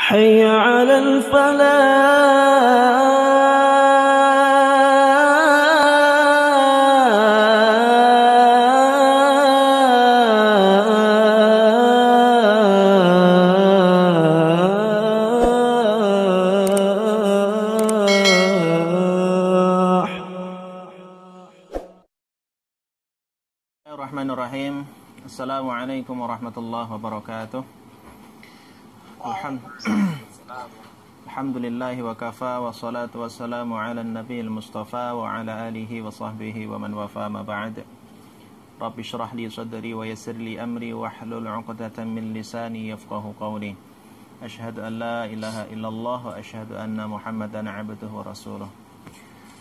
حي على الفلاح. Bismillahirrahmanirrahim. Assalamualaikum warahmatullahi wabarakatuh. Alhamdulillahi wa kafa wa salatu wassalamu ala nabiyil mustafa wa ala alihi wa sahbihi wa man wafa ma ba'd. Rabbi shrah li sadri wa yassir li amri wa hlul 'uqdatam min lisani yafqahu qawli. Asyhadu an la ilaha illallah wa asyhadu anna Muhammadan 'abduhu wa rasuluh.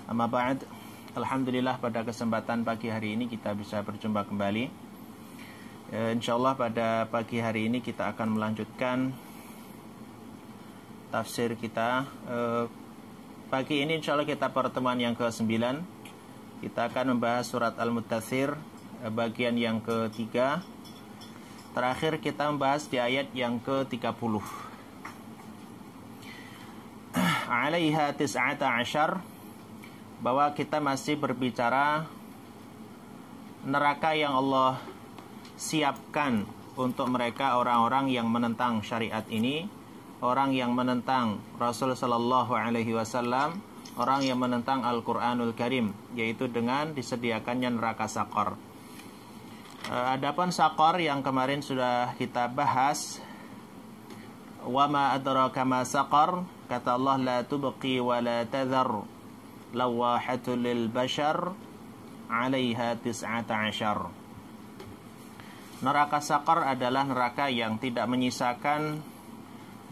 Amma ba'd. Alhamdulillah pada kesempatan pagi hari ini kita bisa berjumpa kembali. Insyaallah pada pagi hari ini kita akan melanjutkan tafsir kita. Pagi ini insyaallah kita pertemuan yang ke-9. Kita akan membahas surat Al-Muddatsir bagian yang ke-3. Terakhir kita membahas di ayat yang ke-30. Alaiha tis'ata asyar, bahwa kita masih berbicara neraka yang Allah siapkan untuk mereka orang-orang yang menentang syariat ini, orang yang menentang Rasul sallallahu alaihi wasallam, orang yang menentang Al-Qur'anul Karim, yaitu dengan disediakannya neraka Saqar. Adapun Saqar yang kemarin sudah kita bahas, wa ma adraka ma Saqar, kata Allah, la tubqi wa la tadhar, lawahatul lil bashar 'alaiha tis'ata asyar. Neraka Saqar adalah neraka yang tidak menyisakan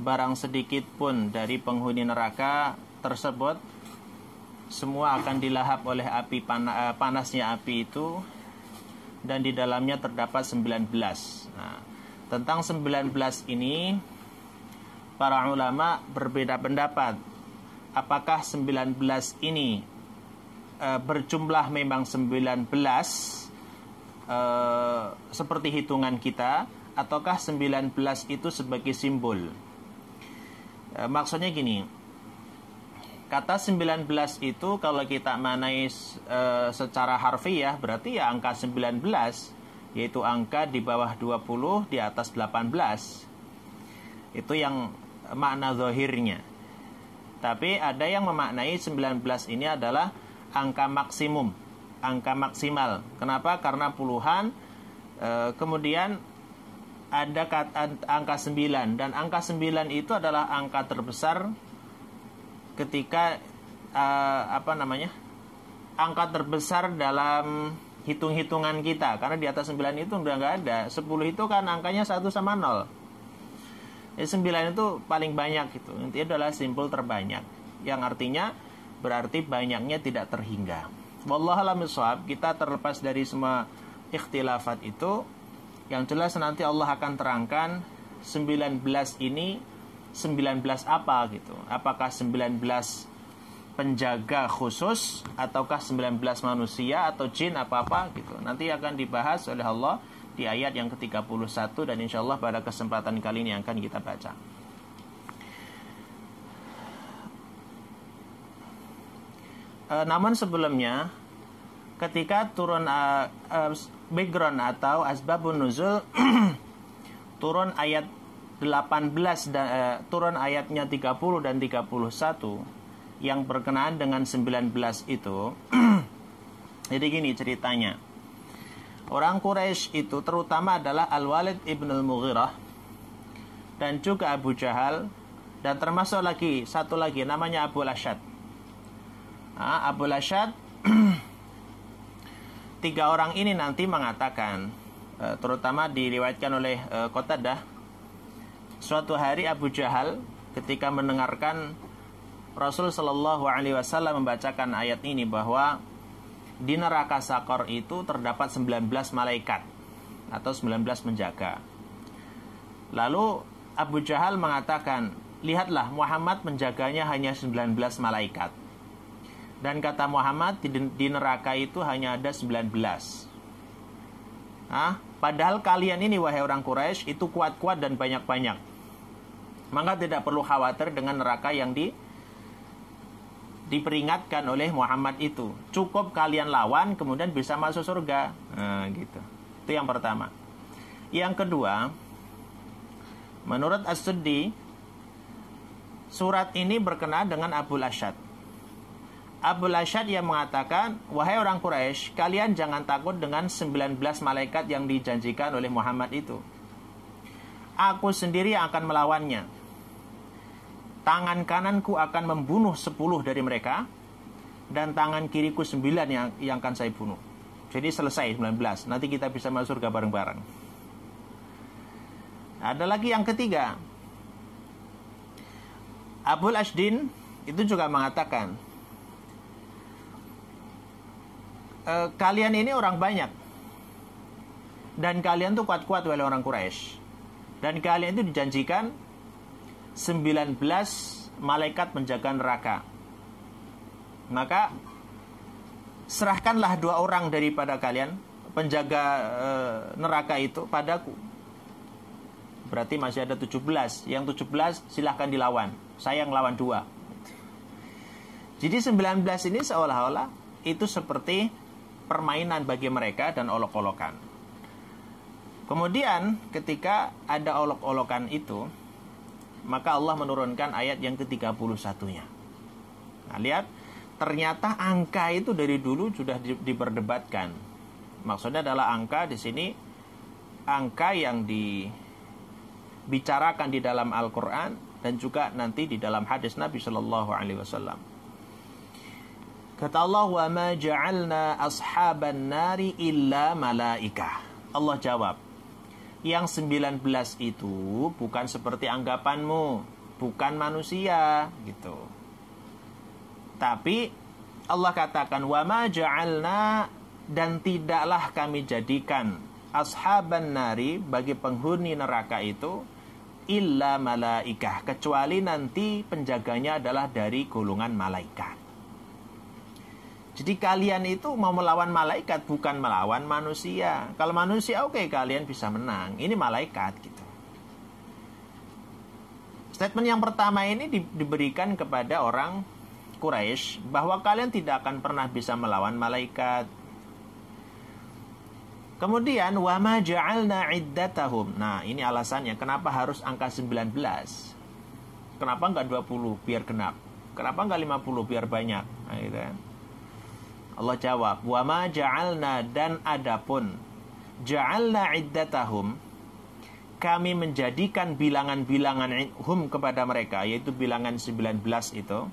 barang sedikit pun dari penghuni neraka tersebut. Semua akan dilahap oleh api panasnya api itu, dan di dalamnya terdapat 19. Nah, tentang 19 ini para ulama berbeda pendapat. Apakah 19 ini berjumlah memang 19 seperti hitungan kita, ataukah 19 itu sebagai simbol? Maksudnya gini, kata 19 itu kalau kita manai secara harfiah berarti ya angka 19, yaitu angka di bawah 20 di atas 18. Itu yang makna zahirnya. Tapi ada yang memaknai 19 ini adalah angka maksimum, angka maksimal. Kenapa? Karena puluhan, kemudian ada angka 9, dan angka 9 itu adalah angka terbesar ketika angka terbesar dalam hitung-hitungan kita, karena di atas 9 itu udah nggak ada. 10 itu kan angkanya 1 sama 0. 9 itu paling banyak gitu. Intinya adalah simbol terbanyak, yang artinya berarti banyaknya tidak terhingga. Wallahu a'lam bishawab. Kita terlepas dari semua ikhtilafat itu. Yang jelas nanti Allah akan terangkan 19 ini 19 apa gitu. Apakah 19 penjaga khusus, ataukah 19 manusia atau jin apa-apa gitu. Nanti akan dibahas oleh Allah di ayat yang ke-31, dan insyaallah pada kesempatan kali ini akan kita baca. Namun sebelumnya, ketika turun background atau asbabun nuzul turun ayat 18 dan turun ayatnya 30 dan 31 yang berkenaan dengan 19 itu. Jadi gini ceritanya. Orang Quraisy itu terutama adalah Al-Walid ibn al-Mughirah dan juga Abu Jahal, dan termasuk lagi satu lagi namanya Abu Lasyad. Abu Lasyad. 3 orang ini nanti mengatakan, terutama diriwayatkan oleh Qatadah, suatu hari Abu Jahal ketika mendengarkan Rasul sallallahu alaihi wasallam membacakan ayat ini, bahwa di neraka Saqar itu terdapat 19 malaikat atau 19 penjaga. Lalu Abu Jahal mengatakan, lihatlah, Muhammad menjaganya hanya 19 malaikat. Dan kata Muhammad, di neraka itu hanya ada 19. Padahal kalian ini, wahai orang Quraisy, itu kuat-kuat dan banyak-banyak. Maka tidak perlu khawatir dengan neraka yang diperingatkan oleh Muhammad itu. Cukup kalian lawan, kemudian bisa masuk surga. Nah, gitu. Itu yang pertama. Yang kedua, menurut As-Suddi, surat ini berkenaan dengan Abul Asyad. Abul Asyad yang mengatakan, wahai orang Quraisy, kalian jangan takut dengan 19 malaikat yang dijanjikan oleh Muhammad itu. Aku sendiri yang akan melawannya. Tangan kananku akan membunuh 10 dari mereka, dan tangan kiriku 9 yang akan saya bunuh. Jadi selesai 19. Nanti kita bisa masuk surga bareng-bareng. Ada lagi yang ketiga. Abul Ashdin itu juga mengatakan, kalian ini orang banyak, dan kalian tuh kuat-kuat oleh orang Quraisy, dan kalian itu dijanjikan 19 malaikat penjaga neraka. Maka serahkanlah 2 orang daripada kalian penjaga neraka itu padaku. Berarti masih ada 17. Yang 17 silahkan dilawan. Saya yang lawan 2. Jadi 19 ini seolah-olah itu seperti permainan bagi mereka dan olok-olokan. Kemudian ketika ada olok-olokan itu, maka Allah menurunkan ayat yang ke-31-nya. Nah, lihat, ternyata angka itu dari dulu sudah diperdebatkan. Maksudnya adalah angka di sini, angka yang dibicarakan di dalam Al-Quran dan juga nanti di dalam hadis Nabi Sallallahu Alaihi Wasallam. Kata Allah, wa ma ja'alna ashaban nari illa malaikah. Allah jawab, yang 19 itu bukan seperti anggapanmu, bukan manusia gitu. Tapi Allah katakan, wa ma ja'alna, dan tidaklah kami jadikan ashaban nari, bagi penghuni neraka itu, illa malaikah, kecuali nanti penjaganya adalah dari golongan malaikat. Jadi kalian itu mau melawan malaikat, bukan melawan manusia. Kalau manusia oke, kalian bisa menang. Ini malaikat gitu. Statement yang pertama ini diberikan kepada orang Quraisy bahwa kalian tidak akan pernah bisa melawan malaikat. Kemudian wa ma ja'alna iddatahum. Nah, ini alasannya kenapa harus angka 19. Kenapa enggak 20 biar genap? Kenapa enggak 50 biar banyak? Nah, gitu kan. Allah jawab, wa ma ja'alna, dan adapun ja'alna iddatahum, kami menjadikan bilangan-bilangan hum kepada mereka, yaitu bilangan 19 itu,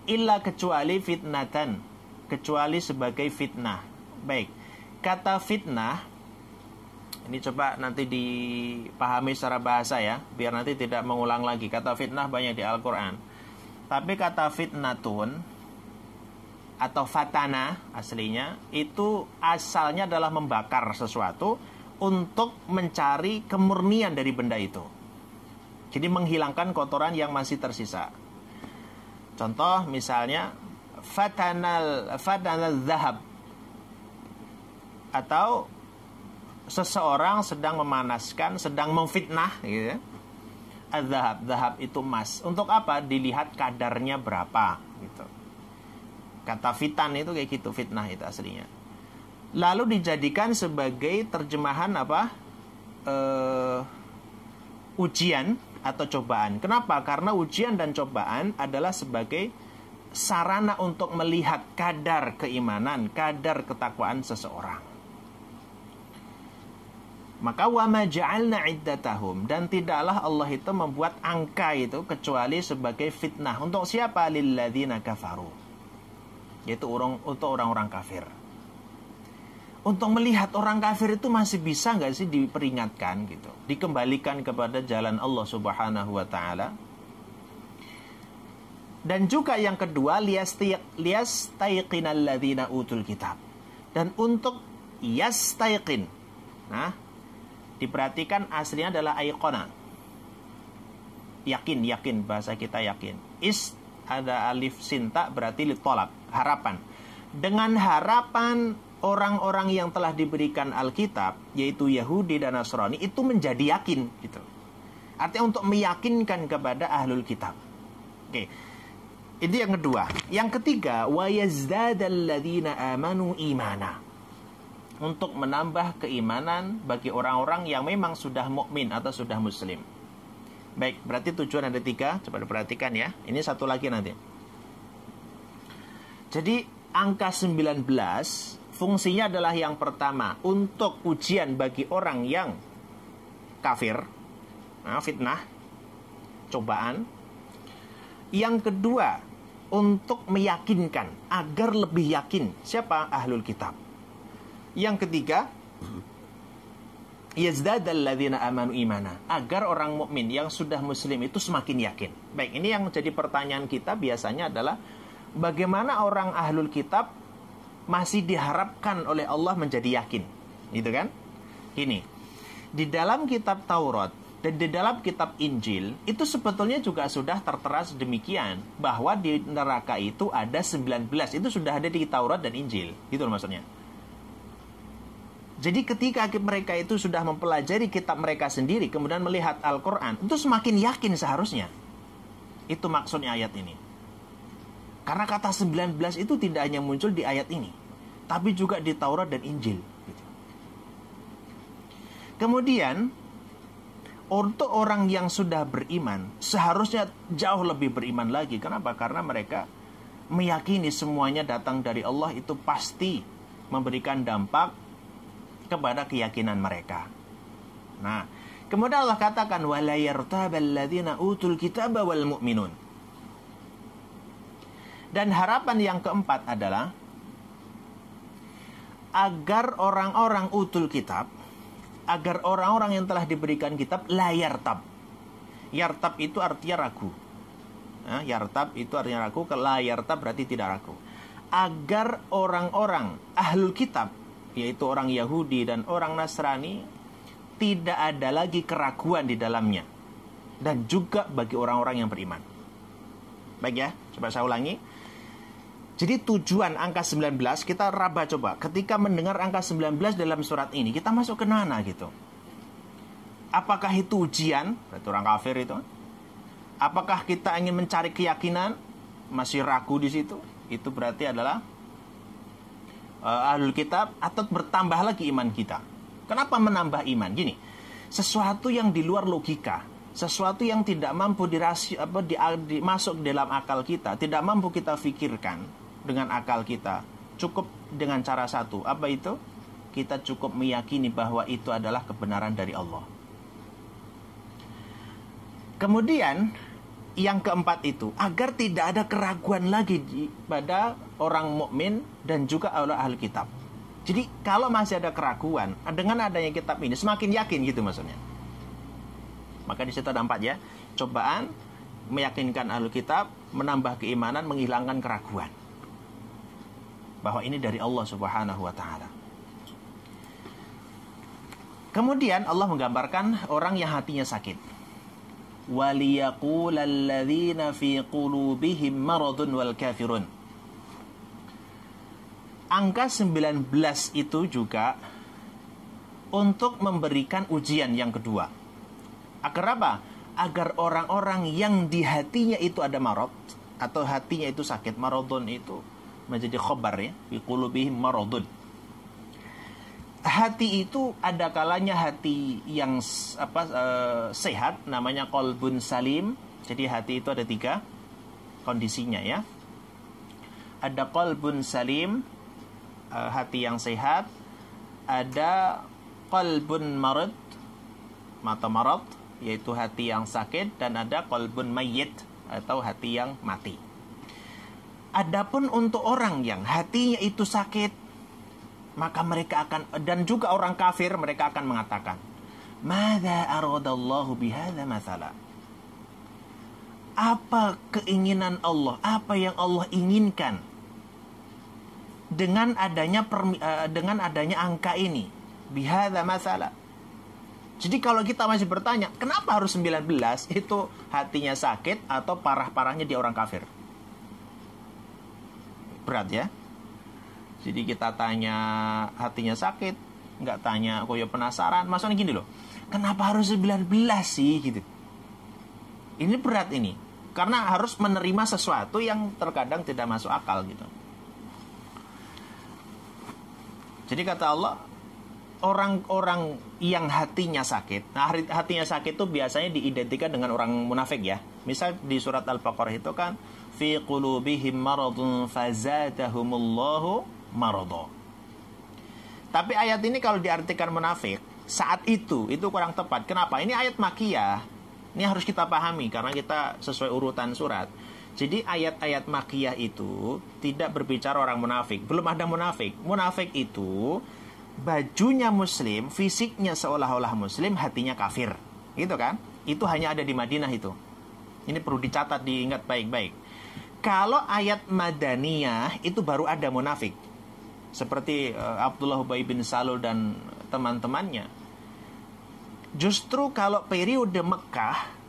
illa kecuali fitnatan, kecuali sebagai fitnah. Baik, kata fitnah ini coba nanti dipahami secara bahasa ya, biar nanti tidak mengulang lagi. Kata fitnah banyak di Al-Quran, tapi kata fitnatun atau fatana aslinya itu asalnya adalah membakar sesuatu untuk mencari kemurnian dari benda itu. Jadi menghilangkan kotoran yang masih tersisa. Contoh misalnya fatanal zahab, atau seseorang sedang memanaskan, sedang memfitnah gitu ya. Az-zahab itu emas. Untuk apa? Dilihat kadarnya berapa gitu. Kata fitan itu kayak gitu, fitnah itu aslinya. Lalu dijadikan sebagai terjemahan apa? Ujian atau cobaan. Kenapa? Karena ujian dan cobaan adalah sebagai sarana untuk melihat kadar keimanan, kadar ketakwaan seseorang. Maka wa ma ja'alna iddatahum, dan tidaklah Allah itu membuat angka itu kecuali sebagai fitnah. Untuk siapa? Lilladzina kafaru, yaitu untuk orang-orang kafir. Untuk melihat orang kafir itu masih bisa nggak sih diperingatkan gitu, dikembalikan kepada jalan Allah Subhanahu wa taala. Dan juga yang kedua, liyastayqinal ladzina utul kitab, dan untuk yastayqin. Nah, diperhatikan aslinya adalah aiqona, yakin, bahasa kita yakin. Ada alif sinta berarti litolab, harapan. Dengan harapan orang-orang yang telah diberikan Alkitab, yaitu Yahudi dan Nasrani, itu menjadi yakin gitu. Artinya untuk meyakinkan kepada ahlul kitab. Oke. Itu yang kedua. Yang ketiga, wa yazdadal ladzina amanu imana. Untuk menambah keimanan bagi orang-orang yang memang sudah mukmin atau sudah muslim. Baik, berarti tujuan ada 3. Coba diperhatikan ya. Ini satu lagi nanti. Jadi angka 19 fungsinya adalah yang pertama untuk ujian bagi orang yang kafir, fitnah, cobaan. Yang kedua untuk meyakinkan agar lebih yakin siapa ahlul kitab. Yang ketiga yazdadal ladzina amanu imana, agar orang mukmin yang sudah muslim itu semakin yakin. Baik, ini yang jadi pertanyaan kita biasanya adalah bagaimana orang ahlul kitab masih diharapkan oleh Allah menjadi yakin, gitu kan? Gini, di dalam kitab Taurat dan di dalam kitab Injil itu sebetulnya juga sudah tertera demikian, bahwa di neraka itu ada 19. Itu sudah ada di Taurat dan Injil, gitu loh maksudnya. Jadi ketika mereka itu sudah mempelajari kitab mereka sendiri, kemudian melihat Al-Quran, itu semakin yakin seharusnya. Itu maksudnya ayat ini. Karena kata 19 itu tidak hanya muncul di ayat ini, tapi juga di Taurat dan Injil. Kemudian, untuk orang yang sudah beriman, seharusnya jauh lebih beriman lagi. Kenapa? Karena mereka meyakini semuanya datang dari Allah, itu pasti memberikan dampak kepada keyakinan mereka. Nah, kemudian Allah katakan wala yartabal ladzina utul kitaba wal mu'minun. Dan harapan yang keempat adalah agar orang-orang utul kitab, agar orang-orang yang telah diberikan kitab la yartab. Yartab itu artinya ragu. Yartab itu artinya ragu, la yartab berarti tidak ragu. Agar orang-orang ahlul kitab, yaitu orang Yahudi dan orang Nasrani, tidak ada lagi keraguan di dalamnya. Dan juga bagi orang-orang yang beriman. Baik ya, coba saya ulangi. Jadi tujuan angka 19, kita raba coba. Ketika mendengar angka 19 dalam surat ini, kita masuk ke mana gitu? Apakah itu ujian? Berarti orang kafir itu. Apakah kita ingin mencari keyakinan? Masih ragu di situ? Itu berarti adalah ahlul kitab, atau bertambah lagi iman kita. Kenapa menambah iman? Gini, sesuatu yang di luar logika, sesuatu yang tidak mampu masuk dalam akal kita, tidak mampu kita fikirkan dengan akal kita, cukup dengan cara satu. Apa itu? Kita cukup meyakini bahwa itu adalah kebenaran dari Allah. Kemudian yang keempat itu, agar tidak ada keraguan lagi pada orang mukmin dan juga oleh ahli kitab. Jadi kalau masih ada keraguan, dengan adanya kitab ini semakin yakin gitu maksudnya. Maka di situ ada 4 ya. Cobaan, meyakinkan ahli kitab, menambah keimanan, menghilangkan keraguan bahwa ini dari Allah Subhanahu wa taala. Kemudian Allah menggambarkan orang yang hatinya sakit. وَلِيَقُولَ الَّذِينَ فِي قُلُوبِهِمْ مَرَضٌ وَالْكَافِرُونَ. Angka 19 itu juga untuk memberikan ujian yang kedua. Agar apa? Agar orang-orang yang di hatinya itu ada marad, atau hatinya itu sakit, maradun itu menjadi khobar ya, fi qulubihim maradun. Hati itu ada kalanya hati yang sehat, namanya qalbun salim. Jadi hati itu ada 3 kondisinya ya. Ada qalbun salim, hati yang sehat. Ada qalbun marad, mata marad, yaitu hati yang sakit. Dan ada qalbun mayyit, atau hati yang mati. Adapun untuk orang yang hatinya itu sakit, maka mereka akan, dan juga orang kafir, mereka akan mengatakan, "Madza aradallahu bihadza mathala?" Apa keinginan Allah? Apa yang Allah inginkan dengan adanya angka ini? Bihadza mathala. Jadi kalau kita masih bertanya, kenapa harus 19? Itu hatinya sakit atau parah-parahnya dia orang kafir? Berat ya. Jadi kita tanya hatinya sakit, nggak tanya kok ya penasaran. Maksudnya gini loh, kenapa harus 19 sih gitu? Ini berat ini. Karena harus menerima sesuatu yang terkadang tidak masuk akal gitu. Jadi kata Allah, orang-orang yang hatinya sakit. Nah, hatinya sakit itu biasanya diidentikan dengan orang munafik ya. Misal di surat Al-Baqarah itu kan, fi qulubihim maradun fazadahumullahu marada. Tapi ayat ini kalau diartikan munafik saat itu kurang tepat. Kenapa? Ini ayat makiyah. Ini harus kita pahami karena kita sesuai urutan surat. Jadi ayat-ayat makiyah itu tidak berbicara orang munafik. Belum ada munafik. Munafik itu bajunya muslim, fisiknya seolah-olah muslim, hatinya kafir. Gitu kan? Itu hanya ada di Madinah itu. Ini perlu dicatat, diingat baik-baik. Kalau ayat Madaniyah itu baru ada munafik. Seperti Abdullah Ubay bin Salul dan teman-temannya. Justru kalau periode Mekah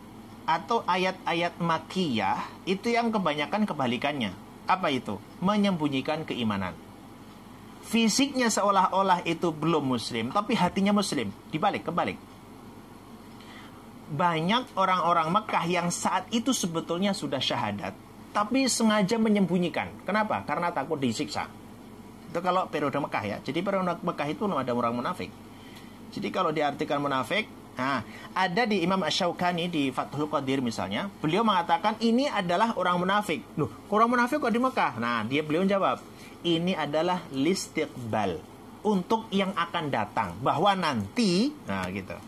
atau ayat-ayat Makkiyah itu yang kebanyakan kebalikannya. Apa itu? Menyembunyikan keimanan. Fisiknya seolah-olah itu belum muslim, tapi hatinya muslim. Kebalik. Banyak orang-orang Mekah yang saat itu sebetulnya sudah syahadat, tapi sengaja menyembunyikan. Kenapa? Karena takut disiksa. Itu kalau periode Mekah ya. Jadi periode Mekah itu belum ada orang munafik. Jadi kalau diartikan munafik, nah, ada di Imam Asy-Syaukani di Fathul Qadir misalnya, beliau mengatakan ini adalah orang munafik. Loh, orang munafik kok di Mekah? Nah, beliau jawab, ini adalah listiqbal, untuk yang akan datang, bahwa nanti, nah gitu.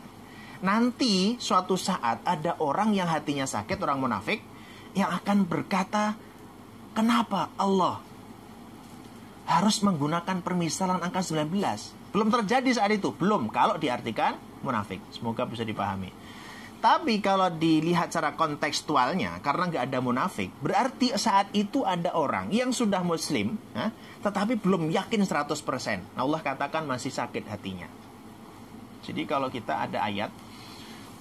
Nanti suatu saat ada orang yang hatinya sakit, orang munafik, yang akan berkata, kenapa Allah harus menggunakan permisalan angka 19? Belum terjadi saat itu, belum kalau diartikan munafik. Semoga bisa dipahami. Tapi kalau dilihat secara kontekstualnya, karena nggak ada munafik, berarti saat itu ada orang yang sudah muslim, tetapi belum yakin 100%. Allah katakan masih sakit hatinya. Jadi kalau kita ada ayat,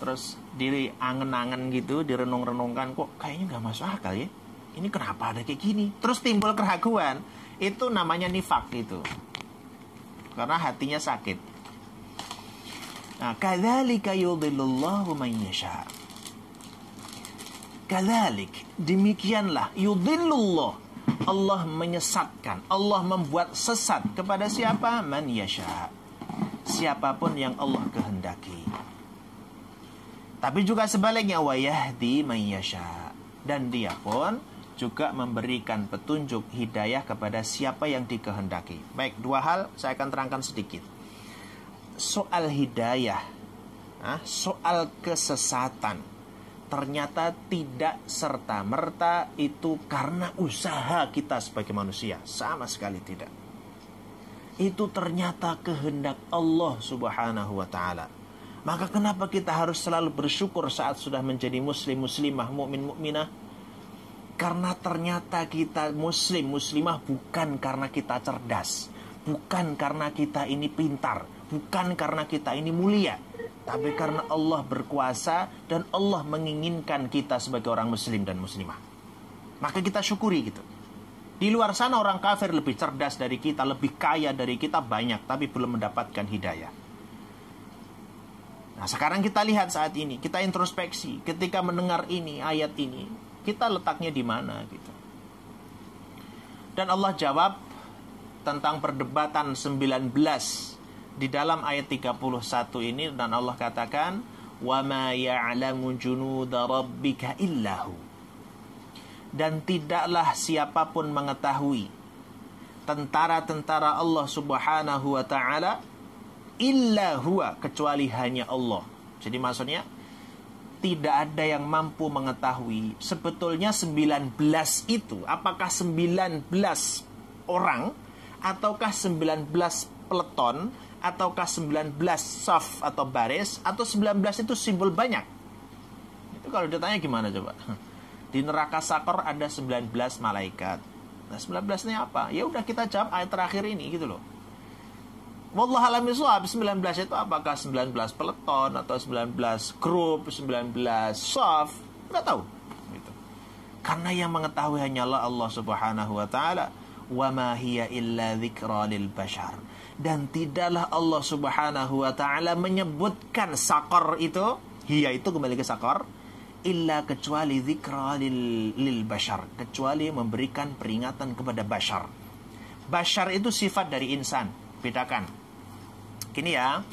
terus diri angen-angen gitu, direnung-renungkan, kok kayaknya nggak masuk akal ya. Ini kenapa ada kayak gini? Terus timbul keraguan, itu namanya nifak gitu. Karena hatinya sakit. Nah, kadzalika yudhillullahu man yasha. Kadzalik, demikianlah yudhillullah, Allah menyesatkan, Allah membuat sesat kepada siapa? Man yasha. Siapapun yang Allah kehendaki. Tapi juga sebaliknya, wa yahdi man yasha. Dan dia pun juga memberikan petunjuk hidayah kepada siapa yang dikehendaki. Baik, dua hal saya akan terangkan sedikit. Soal hidayah, soal kesesatan, ternyata tidak serta-merta itu karena usaha kita sebagai manusia. Sama sekali tidak. Itu ternyata kehendak Allah Subhanahu wa ta'ala. Maka kenapa kita harus selalu bersyukur saat sudah menjadi muslim, muslimah, mukmin, mukminah? Karena ternyata kita muslim, muslimah bukan karena kita cerdas, bukan karena kita ini pintar, bukan karena kita ini mulia, tapi karena Allah berkuasa dan Allah menginginkan kita sebagai orang muslim dan muslimah. Maka kita syukuri gitu. Di luar sana orang kafir lebih cerdas dari kita, lebih kaya dari kita banyak, tapi belum mendapatkan hidayah. Nah, sekarang kita lihat saat ini, kita introspeksi, ketika mendengar ini, ayat ini, kita letaknya di mana gitu. Dan Allah jawab tentang perdebatan 19 di dalam ayat 31 ini, dan Allah katakan, "Wa ma ya'lamu junuda rabbika illahu." Dan tidaklah siapapun mengetahui tentara-tentara Allah Subhanahu wa ta'ala illa huwa, kecuali hanya Allah. Jadi maksudnya tidak ada yang mampu mengetahui sebetulnya 19 itu apakah 19 orang ataukah 19 peleton ataukah 19 saf atau baris, atau 19 itu simbol banyak. Itu kalau ditanya gimana coba? Di neraka Sakor ada 19 malaikat. Nah, 19 ini apa? Ya udah kita jawab ayat terakhir ini gitu loh. Wallahu a'lam bishawab. 19 itu apakah 19 peleton atau 19 grup, 19 saf? Enggak tahu gitu. Karena yang mengetahui hanyalah Allah Subhanahu wa taala. Wa ma hiya illa dzikra lil bashar. Dan tidaklah Allah Subhanahu wa taala menyebutkan Sakor itu, hiya itu kembali ke Sakor, illa kecuali dzikra lil bashar, kecuali memberikan peringatan kepada bashar. Bashar itu sifat dari insan, bedakan. Gini ya,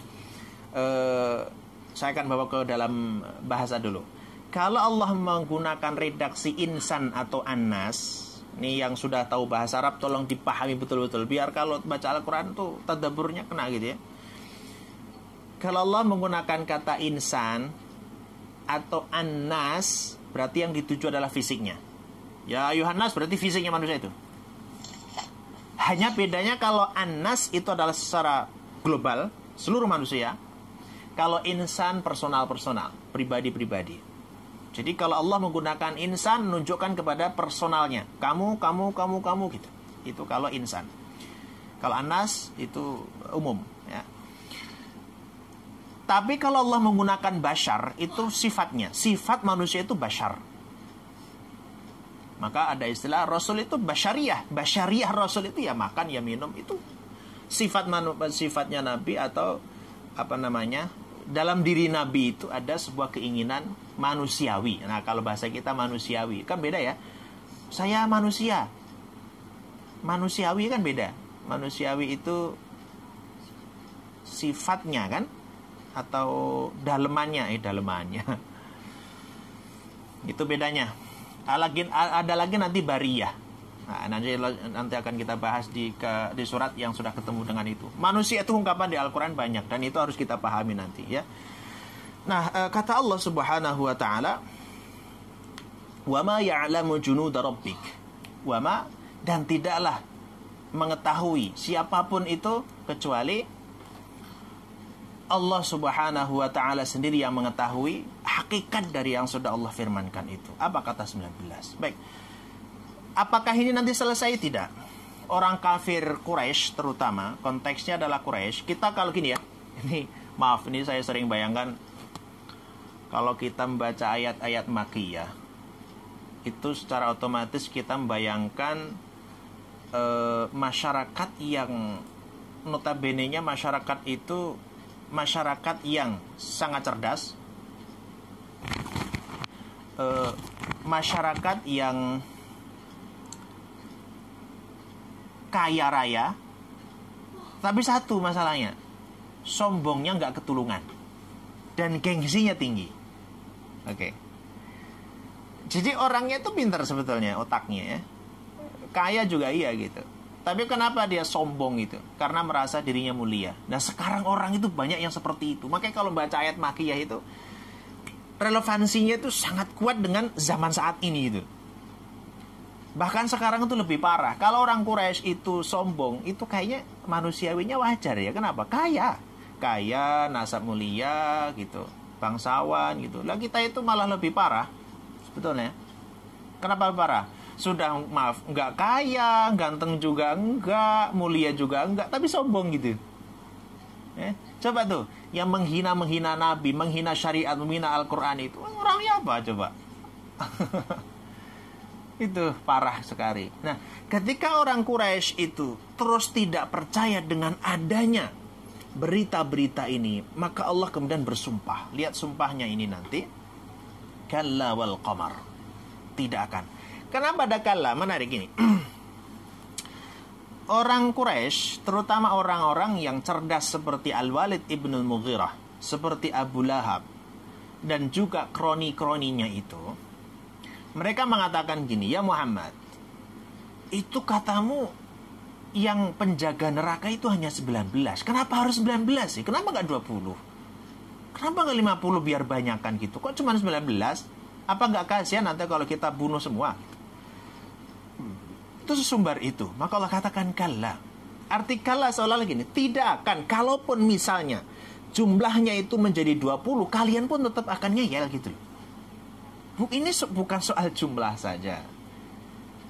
saya akan bawa ke dalam bahasa dulu. Kalau Allah menggunakan redaksi insan atau annas, ini yang sudah tahu bahasa Arab tolong dipahami betul-betul, biar kalau baca Al-Quran tuh tadabburnya kena gitu ya. Kalau Allah menggunakan kata insan atau annas, berarti yang dituju adalah fisiknya. Ya Yohanes berarti fisiknya manusia itu. Hanya bedanya kalau annas itu adalah secara global, seluruh manusia. Kalau insan personal-personal, pribadi-pribadi. Jadi kalau Allah menggunakan insan, menunjukkan kepada personalnya. Kamu gitu. Itu kalau insan. Kalau anas itu umum ya. Tapi kalau Allah menggunakan bashar, itu sifatnya. Sifat manusia itu bashar. Maka ada istilah Rasul itu basyariah. Basyariah Rasul itu ya makan, ya minum. Itu sifatnya Nabi atau apa namanya, dalam diri Nabi itu ada sebuah keinginan manusiawi. Nah kalau bahasa kita manusiawi, kan beda ya. Saya manusia. Manusiawi kan beda. Manusiawi itu sifatnya kan, atau dalemannya, dalemannya. Itu bedanya. Ada lagi nanti bariyah. Nah, nanti akan kita bahas di surat yang sudah ketemu dengan itu. Manusia itu ungkapan di Al-Quran banyak, dan itu harus kita pahami nanti ya. Nah, kata Allah Subhanahu wa taala, "Wa ma ya'lamu junuda rabbik." Wa ma, dan tidaklah mengetahui siapapun itu kecuali Allah Subhanahu wa taala sendiri yang mengetahui hakikat dari yang sudah Allah firmankan itu. Apa kata 19? Baik. Apakah ini nanti selesai? Tidak. Orang kafir Quraisy terutama, konteksnya adalah Quraisy. Kita kalau gini ya, ini saya sering bayangkan kalau kita membaca ayat-ayat Makkiyah, itu secara otomatis kita membayangkan masyarakat yang notabene-nya masyarakat itu masyarakat yang sangat cerdas, masyarakat yang kaya raya, tapi satu masalahnya, sombongnya nggak ketulungan dan gengsinya tinggi. Oke. Jadi orangnya itu pintar sebetulnya, otaknya ya, kaya juga iya gitu. Tapi kenapa dia sombong itu? Karena merasa dirinya mulia. Nah sekarang orang itu banyak yang seperti itu. Makanya kalau baca ayat Makkiyah itu, relevansinya itu sangat kuat dengan zaman saat ini itu. Bahkan sekarang itu lebih parah. Kalau orang Quraisy itu sombong, itu kayaknya manusiawinya wajar ya. Kenapa? Kaya, nasab mulia gitu, bangsawan gitu. Lah kita itu malah lebih parah sebetulnya. Kenapa parah? Sudah nggak kaya, ganteng juga enggak, mulia juga enggak, tapi sombong gitu. Coba tuh, yang menghina Nabi, menghina syariat, menghina Al-Quran itu orangnya apa coba? Itu parah sekali. Nah, ketika orang Quraisy itu terus tidak percaya dengan adanya berita-berita ini, maka Allah kemudian bersumpah. Lihat sumpahnya ini nanti. Kalla wal qamar. Tidak akan. Kenapa ada kalla? Menarik ini. Orang Quraisy, terutama orang-orang yang cerdas seperti Al-Walid ibn al-Mughirah, seperti Abu Lahab, dan juga kroni-kroninya itu, mereka mengatakan gini, ya Muhammad, itu katamu yang penjaga neraka itu hanya 19. Kenapa harus 19 sih? Kenapa gak 20? Kenapa gak 50 biar banyakan gitu? Kok cuma 19? Apa gak kasihan nanti kalau kita bunuh semua? Itu sesumbar itu. Maka Allah katakan kalla. Arti kalla seolah gini, tidak akan. Kalaupun misalnya jumlahnya itu menjadi 20, kalian pun tetap akan ngeyel gitu loh. Ini bukan soal jumlah saja.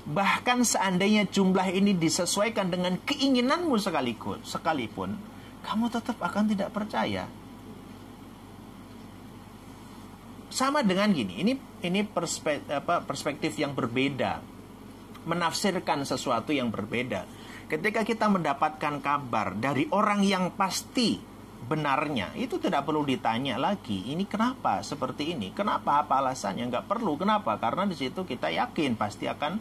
Bahkan seandainya jumlah ini disesuaikan dengan keinginanmu sekalipun, kamu tetap akan tidak percaya. Sama dengan gini, ini perspektif yang berbeda, menafsirkan sesuatu yang berbeda. Ketika kita mendapatkan kabar dari orang yang pasti benarnya, itu tidak perlu ditanya lagi. Ini kenapa seperti ini? Kenapa? Apa alasannya? Nggak perlu. Kenapa? Karena di situ kita yakin pasti akan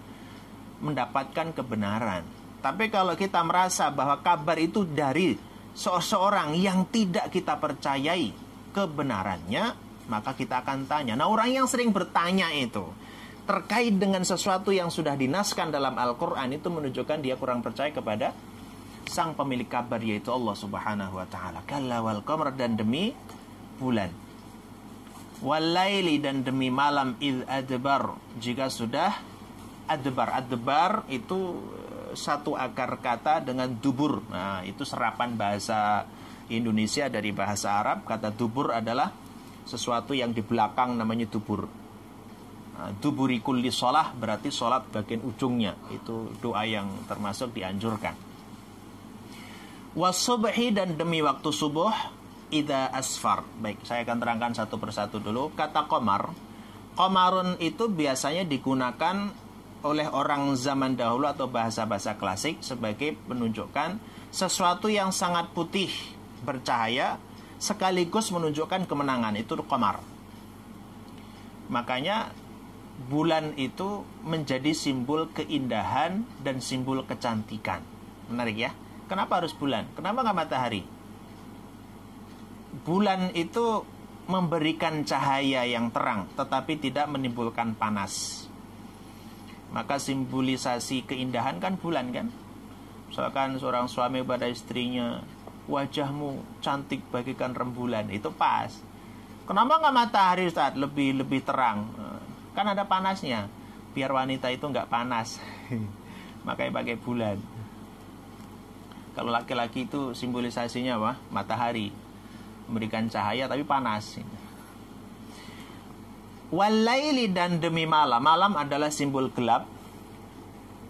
mendapatkan kebenaran. Tapi kalau kita merasa bahwa kabar itu dari seseorang yang tidak kita percayai kebenarannya, maka kita akan tanya. Nah, orang yang sering bertanya itu terkait dengan sesuatu yang sudah dinaskan dalam Al-Quran, itu menunjukkan dia kurang percaya kepada sang pemilik kabar, yaitu Allah Subhanahu wa ta'ala. Kalla wal qamar, dan demi bulan, wal laili, dan demi malam, id adbar, jika sudah adbar. Adbar itu satu akar kata dengan dubur. Nah, itu serapan bahasa Indonesia dari bahasa Arab. Kata dubur adalah sesuatu yang di belakang, namanya dubur. Nah, duburi kulli sholah berarti sholat bagian ujungnya. Itu doa yang termasuk dianjurkan. Wasubhi, dan demi waktu subuh, idza asfar. Baik, saya akan terangkan satu persatu dulu. Kata qamar, qamarun itu biasanya digunakan oleh orang zaman dahulu atau bahasa-bahasa klasik sebagai menunjukkan sesuatu yang sangat putih, bercahaya, sekaligus menunjukkan kemenangan. Itu qamar. Makanya bulan itu menjadi simbol keindahan dan simbol kecantikan. Menarik ya. Kenapa harus bulan? Kenapa nggak matahari? Bulan itu memberikan cahaya yang terang, tetapi tidak menimbulkan panas. Maka simbolisasi keindahan kan bulan kan. Misalkan seorang suami pada istrinya, wajahmu cantik bagaikan rembulan, itu pas. Kenapa nggak matahari, Ustaz? Lebih terang. Kan ada panasnya. Biar wanita itu nggak panas. Makanya pakai bulan. Kalau laki-laki itu simbolisasinya apa? Matahari. Memberikan cahaya tapi panas. Walaili, dan demi malam. Malam adalah simbol gelap.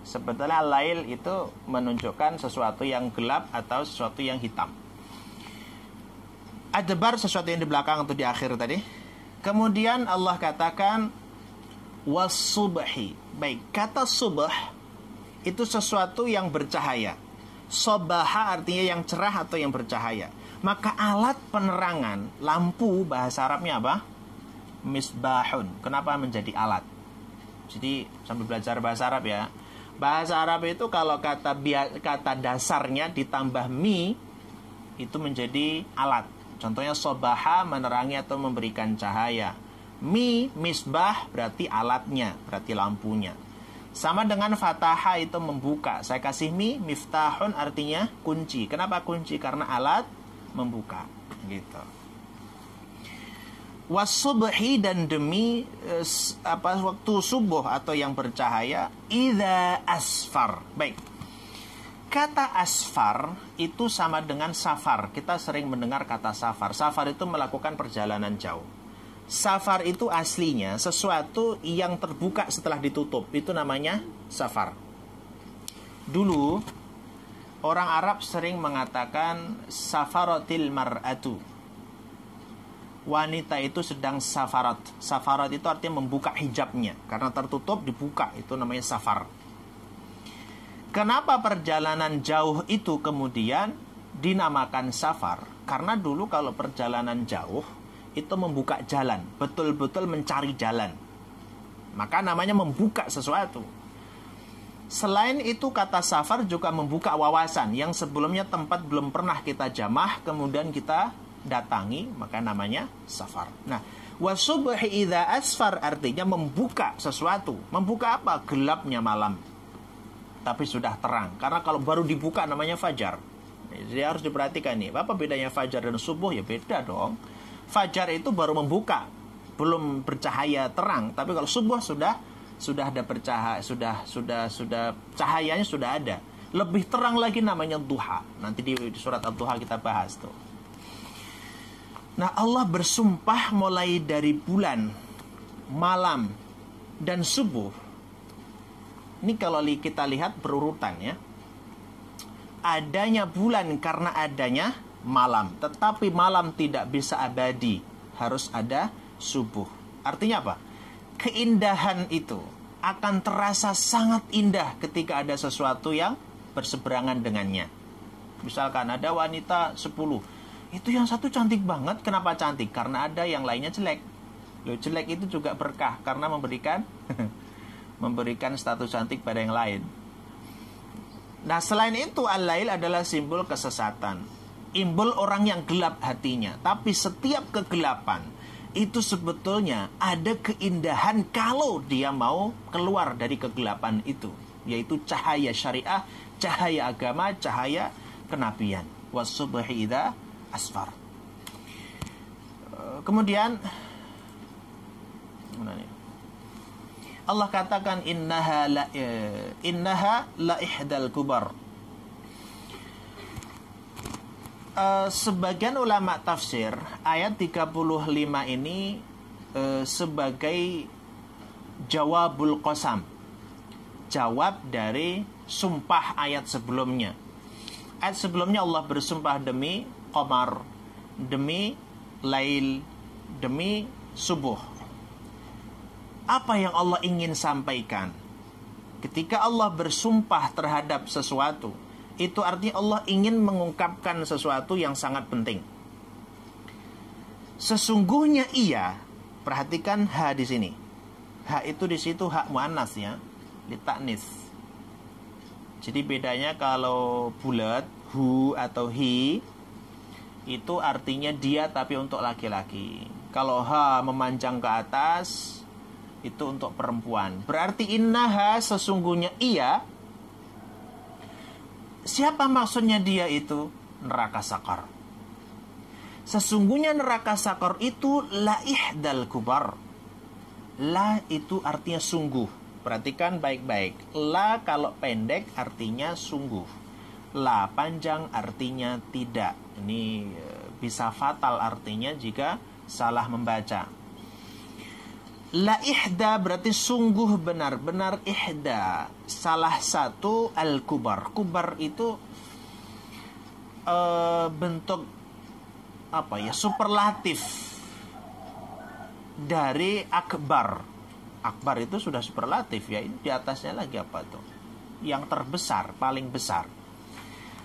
Sebetulnya lail itu menunjukkan sesuatu yang gelap atau sesuatu yang hitam. Adbar, sesuatu yang di belakang atau di akhir tadi. Kemudian Allah katakan wasubhi. Baik, kata subh itu sesuatu yang bercahaya. Sobaha artinya yang cerah atau yang bercahaya. Maka alat penerangan, lampu, bahasa Arabnya apa? Misbahun. Kenapa menjadi alat? Jadi sambil belajar bahasa Arab ya. Bahasa Arab itu kalau kata dasarnya ditambah mi, itu menjadi alat. Contohnya sobaha, menerangi atau memberikan cahaya. Mi, misbah, berarti alatnya, berarti lampunya. Sama dengan fataha, itu membuka. Saya kasih mi, miftahun artinya kunci. Kenapa kunci? Karena alat membuka. Gitu. Wasubhi, dan demi waktu subuh atau yang bercahaya, idza asfar. Baik. Kata asfar itu sama dengan safar. Kita sering mendengar kata safar. Safar itu melakukan perjalanan jauh. Safar itu aslinya sesuatu yang terbuka setelah ditutup. Itu namanya safar. Dulu orang Arab sering mengatakan safaratil mar'atu. Wanita itu sedang safarat. Safarat itu artinya membuka hijabnya. Karena tertutup dibuka. Itu namanya safar. Kenapa perjalanan jauh itu kemudian dinamakan safar? Karena dulu kalau perjalanan jauh itu membuka jalan, betul-betul mencari jalan. Maka namanya membuka sesuatu. Selain itu kata safar juga membuka wawasan yang sebelumnya tempat belum pernah kita jamah, kemudian kita datangi, maka namanya safar. Nah, wasubhi idza asfar artinya membuka sesuatu. Membuka apa? Gelapnya malam. Tapi sudah terang. Karena kalau baru dibuka namanya fajar. Jadi harus diperhatikan nih, apa bedanya fajar dan subuh? Ya beda dong. Fajar itu baru membuka, belum bercahaya terang. Tapi kalau subuh sudah ada bercahaya, sudah cahayanya sudah ada. Lebih terang lagi namanya duha. Nanti di surat Ad-Duha kita bahas tuh. Nah, Allah bersumpah mulai dari bulan, malam, dan subuh. Ini kalau kita lihat berurutan ya. Adanya bulan karena adanya malam. Tetapi malam tidak bisa abadi. Harus ada subuh. Artinya apa? Keindahan itu akan terasa sangat indah ketika ada sesuatu yang berseberangan dengannya. Misalkan ada wanita 10. Itu yang satu cantik banget. Kenapa cantik? Karena ada yang lainnya jelek. Loh, jelek itu juga berkah karena memberikan memberikan status cantik pada yang lain. Nah, selain itu al-lail adalah simbol kesesatan, simbol orang yang gelap hatinya. Tapi setiap kegelapan itu sebetulnya ada keindahan kalau dia mau keluar dari kegelapan itu, yaitu cahaya syariah, cahaya agama, cahaya kenabian. Was-subhi idza asfar. Kemudian Allah katakan innaha la ihdal kubar. Sebagian ulama tafsir ayat 35 ini sebagai jawabul qasam, jawab dari sumpah ayat sebelumnya. Ayat sebelumnya Allah bersumpah demi qamar, demi lail, demi subuh. Apa yang Allah ingin sampaikan? Ketika Allah bersumpah terhadap sesuatu, itu artinya Allah ingin mengungkapkan sesuatu yang sangat penting. Sesungguhnya ia, perhatikan ha di sini. Ha itu di situ hak muannas ya, litaknis. Jadi bedanya kalau bulat hu atau hi itu artinya dia tapi untuk laki-laki. Kalau ha memanjang ke atas itu untuk perempuan. Berarti innaha sesungguhnya ia. Siapa maksudnya dia itu? Neraka sakar. Sesungguhnya neraka sakar itu la ihdal kubar. La itu artinya sungguh. Perhatikan baik-baik. La kalau pendek artinya sungguh. La panjang artinya tidak. Ini bisa fatal artinya jika salah membaca. La ihda berarti sungguh benar-benar ihda, salah satu al-kubar. Kubar itu bentuk apa ya, superlatif dari akbar. Akbar itu sudah superlatif ya, ini di atasnya lagi apa tuh? Yang terbesar, paling besar.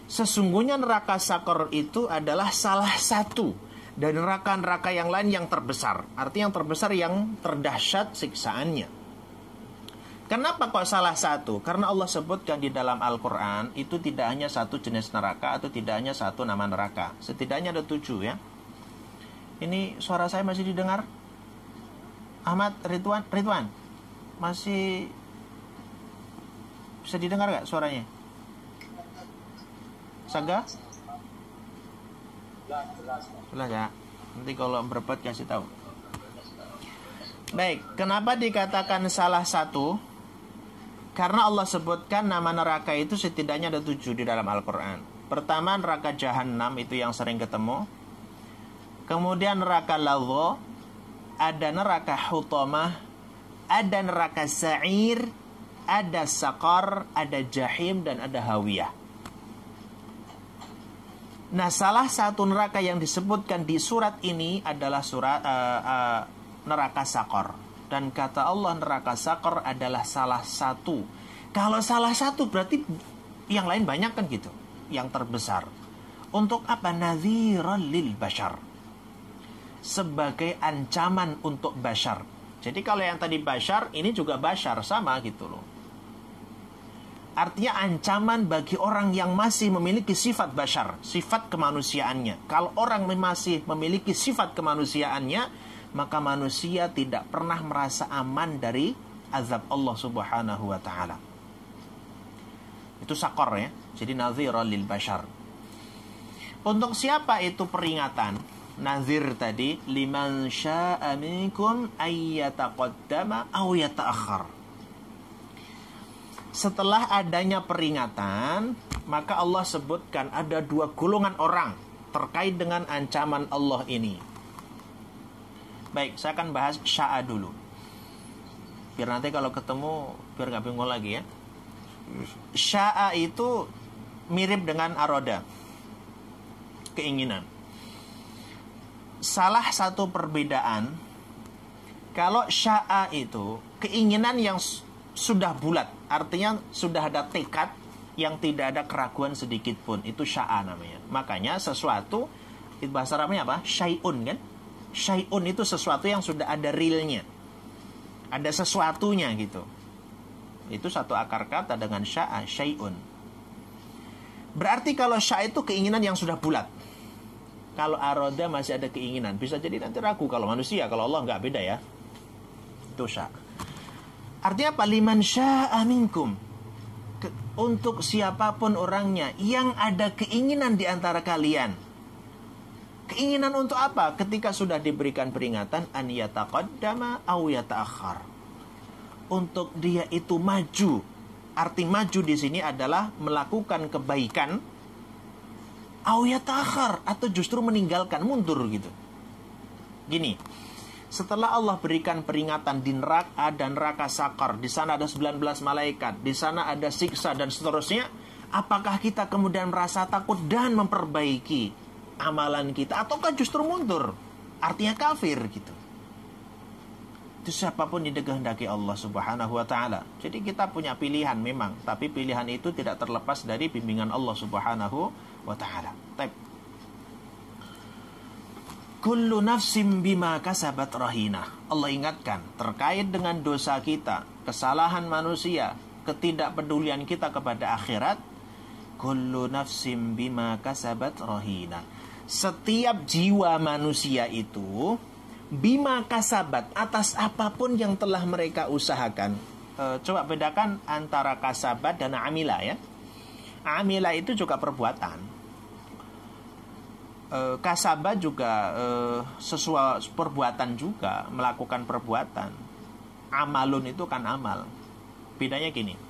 Sesungguhnya neraka sakor itu adalah salah satu dan neraka-neraka yang lain yang terbesar. Artinya yang terbesar, yang terdahsyat siksaannya. Kenapa kok salah satu? Karena Allah sebutkan di dalam Al-Quran itu tidak hanya satu jenis neraka atau tidak hanya satu nama neraka. Setidaknya ada 7 ya. Ini suara saya masih didengar? Ahmad, Ridwan masih bisa didengar gak suaranya? Saga? Jelas ya. Nanti kalau berbuat kasih tahu. Baik, kenapa dikatakan salah satu? Karena Allah sebutkan nama neraka itu setidaknya ada 7 di dalam Al-Quran. Pertama neraka Jahannam, itu yang sering ketemu. Kemudian neraka Ladha, ada neraka Hutamah, ada neraka Sa'ir, ada Saqar, ada Jahim, dan ada Hawiyah. Nah, salah satu neraka yang disebutkan di surat ini adalah neraka Saqar. Dan kata Allah neraka Saqar adalah salah satu. Kalau salah satu berarti yang lain banyak kan gitu, yang terbesar. Untuk apa? Nadhiran lil bashar, sebagai ancaman untuk bashar. Jadi kalau yang tadi bashar, ini juga bashar, sama gitu loh. Artinya ancaman bagi orang yang masih memiliki sifat bashar, sifat kemanusiaannya. Kalau orang masih memiliki sifat kemanusiaannya, maka manusia tidak pernah merasa aman dari azab Allah subhanahu wa ta'ala. Itu Saqar ya. Jadi nadhiran lil bashar. Untuk siapa itu peringatan? Nadhir tadi, liman sya'a minkum ayyataqaddama aw yata'akhkhar. Setelah adanya peringatan, maka Allah sebutkan ada 2 golongan orang terkait dengan ancaman Allah ini. Baik, saya akan bahas sya'a dulu, biar nanti kalau ketemu biar gak bingung lagi ya. Sya'a itu mirip dengan aroda, keinginan. Salah satu perbedaan, kalau sya'a itu keinginan yang sudah bulat, artinya sudah ada tekad yang tidak ada keraguan sedikit pun, itu sya'a namanya. Makanya sesuatu Itu bahasa Arabnya apa? Syai'un kan? Syai'un itu sesuatu yang sudah ada realnya. Ada sesuatunya gitu. Itu satu akar kata dengan sya'a, syai'un. Berarti kalau sya'a itu keinginan yang sudah bulat. Kalau aroda masih ada keinginan. Bisa jadi nanti ragu kalau manusia. Kalau Allah nggak, beda ya. Itu sya'a. Artinya apa? Liman sya'a minkum. Untuk siapapun orangnya yang ada keinginan di antara kalian. Keinginan untuk apa? Ketika sudah diberikan peringatan, an yataqaddama aw yata'akhkhar. Untuk dia itu maju. Arti maju di sini adalah melakukan kebaikan aw yata'akhkhar, atau justru meninggalkan, mundur gitu. Gini, setelah Allah berikan peringatan di neraka dan neraka sakar, di sana ada 19 malaikat, di sana ada siksa dan seterusnya, apakah kita kemudian merasa takut dan memperbaiki amalan kita, ataukah justru mundur? Artinya kafir gitu. Itu siapapun yang dikehendaki Allah Subhanahu wa ta'ala. Jadi kita punya pilihan memang, tapi pilihan itu tidak terlepas dari bimbingan Allah Subhanahu wa ta'ala. Kullu nafsim bima kasabat rahinah. Allah ingatkan terkait dengan dosa kita, kesalahan manusia, ketidakpedulian kita kepada akhirat. Kullu nafsim bima kasabat rahinah. Setiap jiwa manusia itu bima kasabat, atas apapun yang telah mereka usahakan. Coba bedakan antara kasabat dan amila ya. Amila itu juga perbuatan. Kasabah juga sesuatu perbuatan juga, melakukan perbuatan. Amalun itu kan amal. Bedanya gini.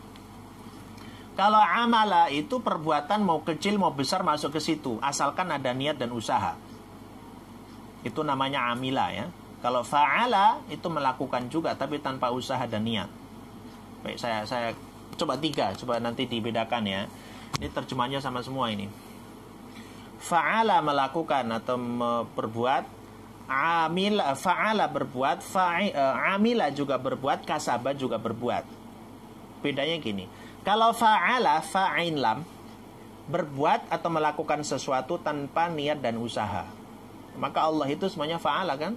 Kalau amala itu perbuatan mau kecil mau besar masuk ke situ, asalkan ada niat dan usaha. Itu namanya amila ya. Kalau fa'ala itu melakukan juga tapi tanpa usaha dan niat. Baik, saya coba 3, coba nanti dibedakan ya. Ini terjemahnya sama semua ini. Fa'ala melakukan atau berbuat, amila fa'ala berbuat, amila juga berbuat, kasaba juga berbuat. Bedanya gini. Kalau fa'ala, fa'in lam, berbuat atau melakukan sesuatu tanpa niat dan usaha. Maka Allah itu semuanya fa'ala kan?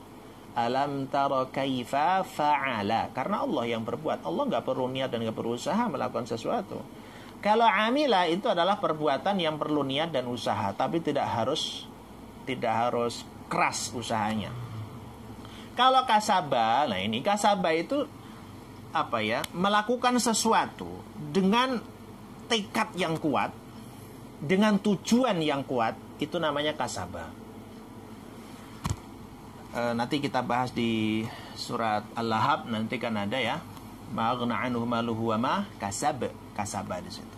Alam tara kaifa fa'ala. Karena Allah yang berbuat. Allah nggak perlu niat dan nggak perlu usaha melakukan sesuatu. Kalau amila itu adalah perbuatan yang perlu niat dan usaha, tapi tidak harus keras usahanya. Kalau kasabah, nah ini kasabah itu apa ya? Melakukan sesuatu dengan tekad yang kuat, dengan tujuan yang kuat, itu namanya kasabah. Nanti kita bahas di surat Al-Lahab, nanti kan ada ya. Ma'aghna anhu maluhu wa ma kasabah di situ.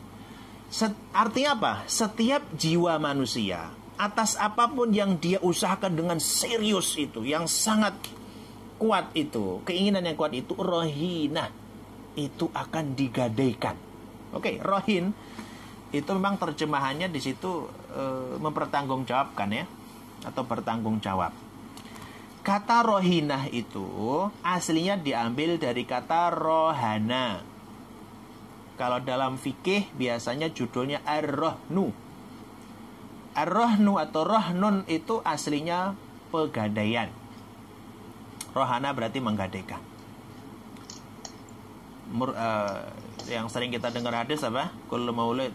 Artinya apa? Setiap jiwa manusia, atas apapun yang dia usahakan dengan serius itu, yang sangat kuat itu, keinginan yang kuat itu, rohinah, itu akan digadaikan. Oke, rohin itu memang terjemahannya di situ mempertanggungjawabkan ya, atau bertanggung jawab. Kata rohinah itu aslinya diambil dari kata rohana. Kalau dalam fikih biasanya judulnya ar-rohnu. Ar-rohnu atau rohnun itu aslinya pegadaian. Rohana berarti menggadaikan. Yang sering kita dengar hadis apa? Kullu maulid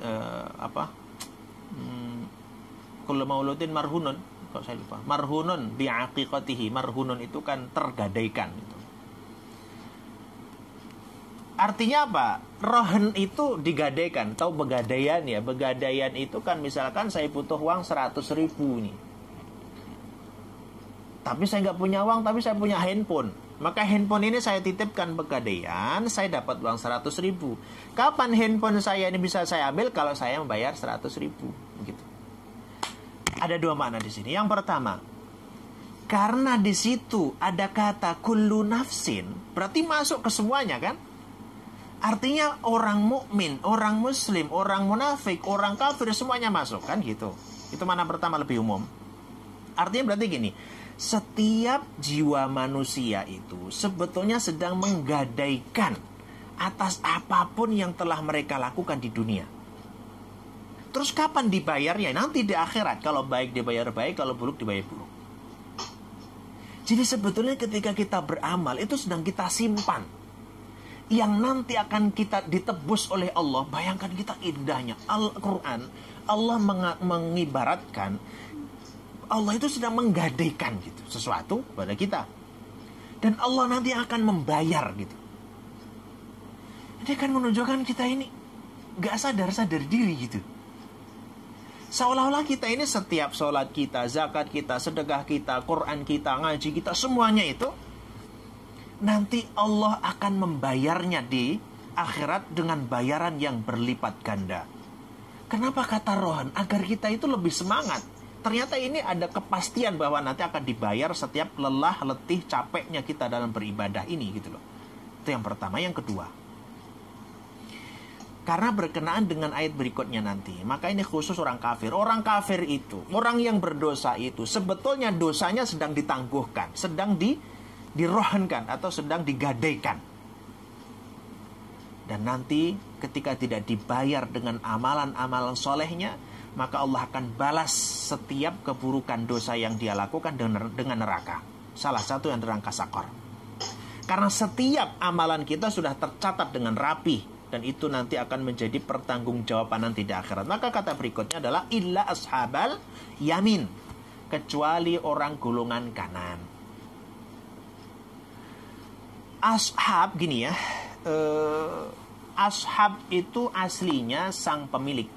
kullu mauludin marhunun. Kok saya lupa. Marhunun bi'aqiqatihi. Marhunun itu kan tergadaikan gitu. Artinya apa? Rohen itu digadaikan. Tahu begadaian ya? Begadaian itu kan misalkan saya butuh uang 100.000 nih. Tapi saya nggak punya uang, tapi saya punya handphone. Maka handphone ini saya titipkan pegadaian, saya dapat uang 100.000. Kapan handphone saya ini bisa saya ambil? Kalau saya membayar 100.000. Begitu. Ada 2 makna di sini. Yang pertama, karena di situ ada kata kullu nafsin, berarti masuk ke semuanya kan? Artinya orang mukmin, orang muslim, orang munafik, orang kafir semuanya masuk kan gitu. Itu makna pertama lebih umum. Artinya berarti gini, setiap jiwa manusia itu sebetulnya sedang menggadaikan atas apapun yang telah mereka lakukan di dunia. Terus kapan dibayarnya? Nanti di akhirat. Kalau baik dibayar baik, kalau buruk dibayar buruk. Jadi sebetulnya ketika kita beramal, itu sedang kita simpan. Yang nanti akan kita ditebus oleh Allah. Bayangkan kita indahnya. Al-Quran, Allah mengibaratkan, Allah itu sedang menggadaikan gitu, sesuatu pada kita. Dan Allah nanti akan membayar gitu. Ini kan menunjukkan kita ini gak sadar-sadar diri gitu. Seolah-olah kita ini setiap sholat kita, zakat kita, sedekah kita, Quran kita, ngaji kita, semuanya itu nanti Allah akan membayarnya di akhirat dengan bayaran yang berlipat ganda. Kenapa kata Rohan? Agar kita itu lebih semangat. Ternyata ini ada kepastian bahwa nanti akan dibayar setiap lelah, letih, capeknya kita dalam beribadah ini gitu loh. Itu yang pertama. Yang kedua, karena berkenaan dengan ayat berikutnya nanti, maka ini khusus orang kafir. Orang kafir itu, orang yang berdosa itu, sebetulnya dosanya sedang ditangguhkan, sedang dirohankan atau sedang digadaikan. Dan nanti ketika tidak dibayar dengan amalan-amalan solehnya, maka Allah akan balas setiap keburukan dosa yang dia lakukan dengan neraka. Salah satu yang neraka sakor. Karena setiap amalan kita sudah tercatat dengan rapi, dan itu nanti akan menjadi pertanggungjawaban nanti di akhirat. Maka kata berikutnya adalah illa ashabal yamin, kecuali orang golongan kanan. Ashab gini ya, ashab itu aslinya sang pemilik.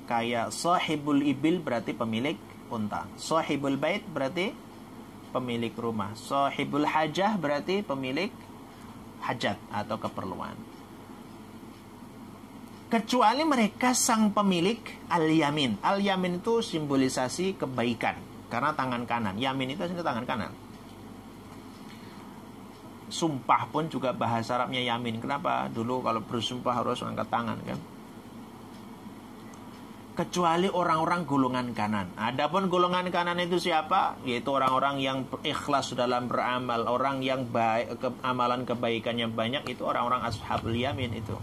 Kayak sahibul ibil berarti pemilik unta, sahibul bait berarti pemilik rumah, sahibul hajah berarti pemilik hajat atau keperluan. Kecuali mereka sang pemilik al-yamin. Al-yamin itu simbolisasi kebaikan, karena tangan kanan. Yamin itu tangan kanan. Sumpah pun juga bahasa Arabnya yamin. Kenapa? Dulu kalau bersumpah harus angkat tangan kan. Kecuali orang-orang golongan kanan. Adapun golongan kanan itu siapa? Yaitu orang-orang yang ikhlas dalam beramal, orang yang baik, amalan kebaikannya banyak, itu orang-orang ashabul yamin itu.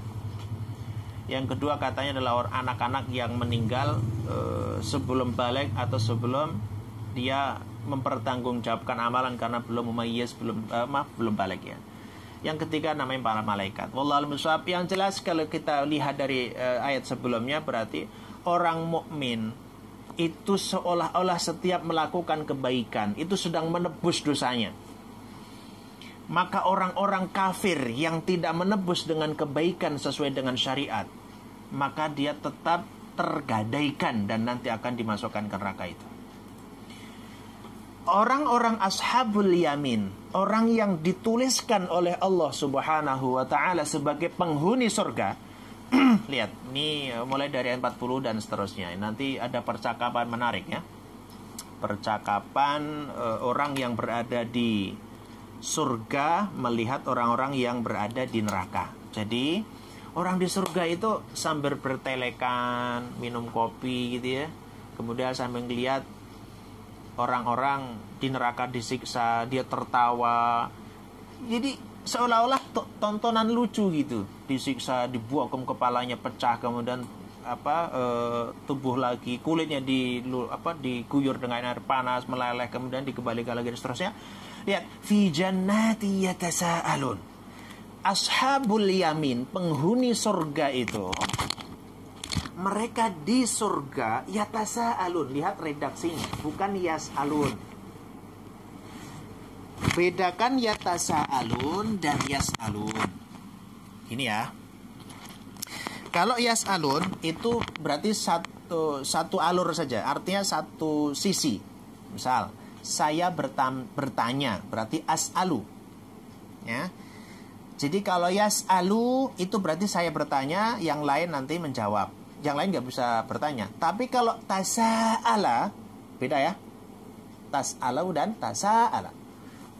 Yang kedua katanya adalah anak-anak yang meninggal sebelum balik atau sebelum dia mempertanggungjawabkan amalan karena belum mumayyiz, belum balik ya. Yang ketiga namanya para malaikat. Wallahu a'lam. Yang jelas kalau kita lihat dari ayat sebelumnya, berarti orang mukmin itu seolah-olah setiap melakukan kebaikan itu sedang menebus dosanya. Maka orang-orang kafir yang tidak menebus dengan kebaikan sesuai dengan syariat, maka dia tetap tergadaikan dan nanti akan dimasukkan ke neraka itu. Orang-orang ashabul yamin, orang yang dituliskan oleh Allah Subhanahu wa ta'ala sebagai penghuni surga. Lihat, ini mulai dari ayat 40 dan seterusnya. Nanti ada percakapan menarik ya. Percakapan orang yang berada di surga melihat orang-orang yang berada di neraka. Jadi, orang di surga itu sambil bertelekan, minum kopi gitu ya. Kemudian sambil ngeliat orang-orang di neraka disiksa, dia tertawa. Jadi seolah-olah tontonan lucu gitu, disiksa, dibuang kepalanya pecah, kemudian tubuh lagi, kulitnya diguyur dengan air panas, meleleh, kemudian dikembalikan lagi dan seterusnya. Lihat, fi jannati yatasaalun. Ashabul yamin, penghuni surga itu, mereka di surga yatasaalun. Lihat redaksinya, bukan yasalun. Bedakan yatasaalun dan yasalun. Ini ya. Kalau yasalun itu berarti satu alur saja, artinya satu sisi. Misal, saya bertanya, berarti as'alu. Ya. Jadi kalau yas'alu itu berarti saya bertanya, yang lain nanti menjawab. Yang lain nggak bisa bertanya. Tapi kalau tasa'ala, beda ya. Tas'alu dan tasa'ala.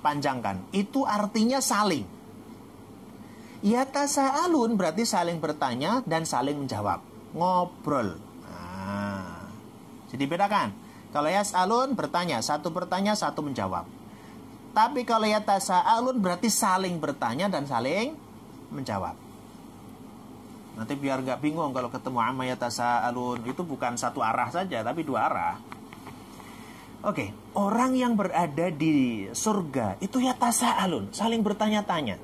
Panjangkan, itu artinya saling. Yatasaalun berarti saling bertanya dan saling menjawab, ngobrol. Jadi bedakan. Kalau yasalun bertanya, satu menjawab. Tapi kalau yatasaalun berarti saling bertanya dan saling menjawab. Nanti biar nggak bingung kalau ketemu amma yatasaalun, itu bukan satu arah saja tapi dua arah. Oke, orang yang berada di surga itu yatasaalun, saling bertanya-tanya.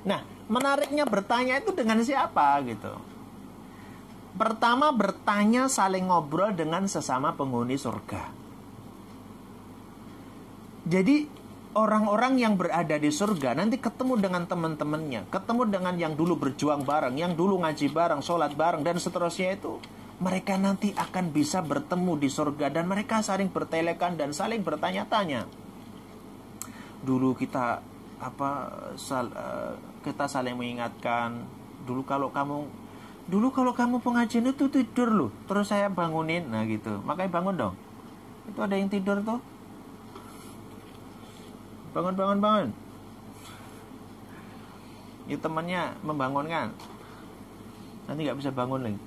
Nah, menariknya bertanya itu dengan siapa gitu. Pertama bertanya, saling ngobrol dengan sesama penghuni surga. Jadi orang-orang yang berada di surga nanti ketemu dengan teman-temannya, ketemu dengan yang dulu berjuang bareng, yang dulu ngaji bareng, sholat bareng, dan seterusnya itu. Mereka nanti akan bisa bertemu di surga dan mereka saling bertelekan dan saling bertanya-tanya. Dulu kita kita saling mengingatkan. Dulu kalau kamu pengajian itu tidur loh, terus saya bangunin, nah gitu. Makanya bangun dong. Itu ada yang tidur tuh. Bangun. Itu temannya membangunkan. Nanti nggak bisa bangun lagi.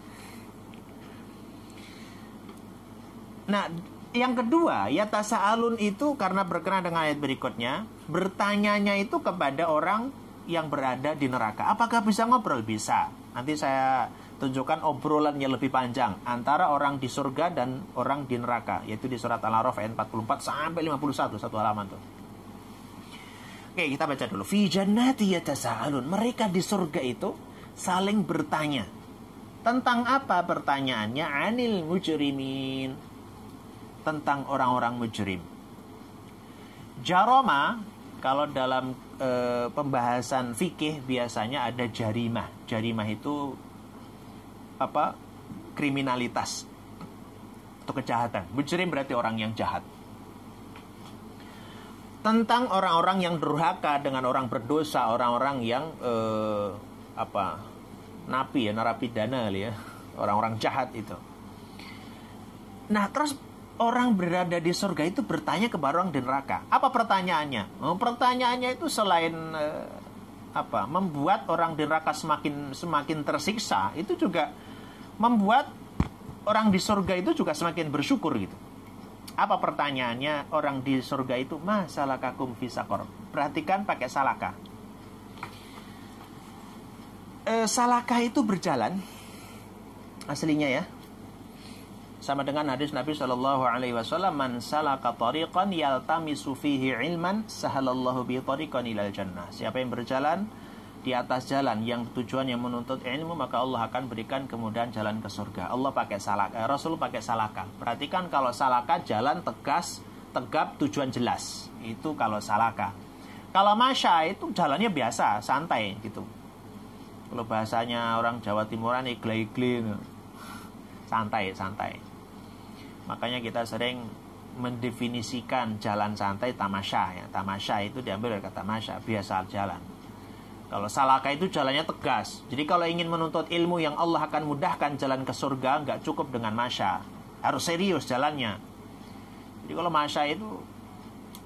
Nah, yang kedua, yatasaalun itu karena berkenaan dengan ayat berikutnya, bertanyanya itu kepada orang yang berada di neraka. Apakah bisa ngobrol? Bisa. Nanti saya tunjukkan obrolan yang lebih panjang antara orang di surga dan orang di neraka, yaitu di surat Al-A'raf ayat 44 sampai 51, satu halaman tuh. Oke, kita baca dulu. Fi jannati yatasaalun. Mereka di surga itu saling bertanya. Tentang apa pertanyaannya? Anil mujrimin. Tentang orang-orang mujrim. Jaroma, kalau dalam pembahasan fikih biasanya ada jarimah. Jarimah itu kriminalitas atau kejahatan. Mujrim berarti orang yang jahat. Tentang orang-orang yang durhaka dengan orang berdosa, orang-orang yang narapidana kali ya, orang-orang jahat itu. Nah, terus orang berada di surga itu bertanya kepada orang di neraka. Apa pertanyaannya? Pertanyaannya itu selain membuat orang di neraka semakin tersiksa, itu juga membuat orang di surga itu juga semakin bersyukur gitu. Apa pertanyaannya orang di surga itu? Ma salakakum fi saqar. Perhatikan pakai salaka. Salaka itu berjalan aslinya ya. Sama dengan hadis Nabi SAW, man salaka tariqan yaltamisu fihi ilman sahalallahu bi tariqan ilal jannah. Siapa yang berjalan di atas jalan yang tujuannya menuntut ilmu, maka Allah akan berikan kemudahan jalan ke surga. Allah pakai salaka, Rasul pakai salaka. Perhatikan kalau salaka jalan tegas, tegap, tujuan jelas. Itu kalau salaka. Kalau masya itu jalannya biasa, santai gitu. Kalau bahasanya orang Jawa Timuran igle-igle, santai. Makanya kita sering mendefinisikan jalan santai tamasya ya. Tamasya itu diambil dari kata masya, biasa jalan. Kalau salaka itu jalannya tegas. Jadi kalau ingin menuntut ilmu yang Allah akan mudahkan jalan ke surga, nggak cukup dengan masya. Harus serius jalannya. Jadi kalau masya itu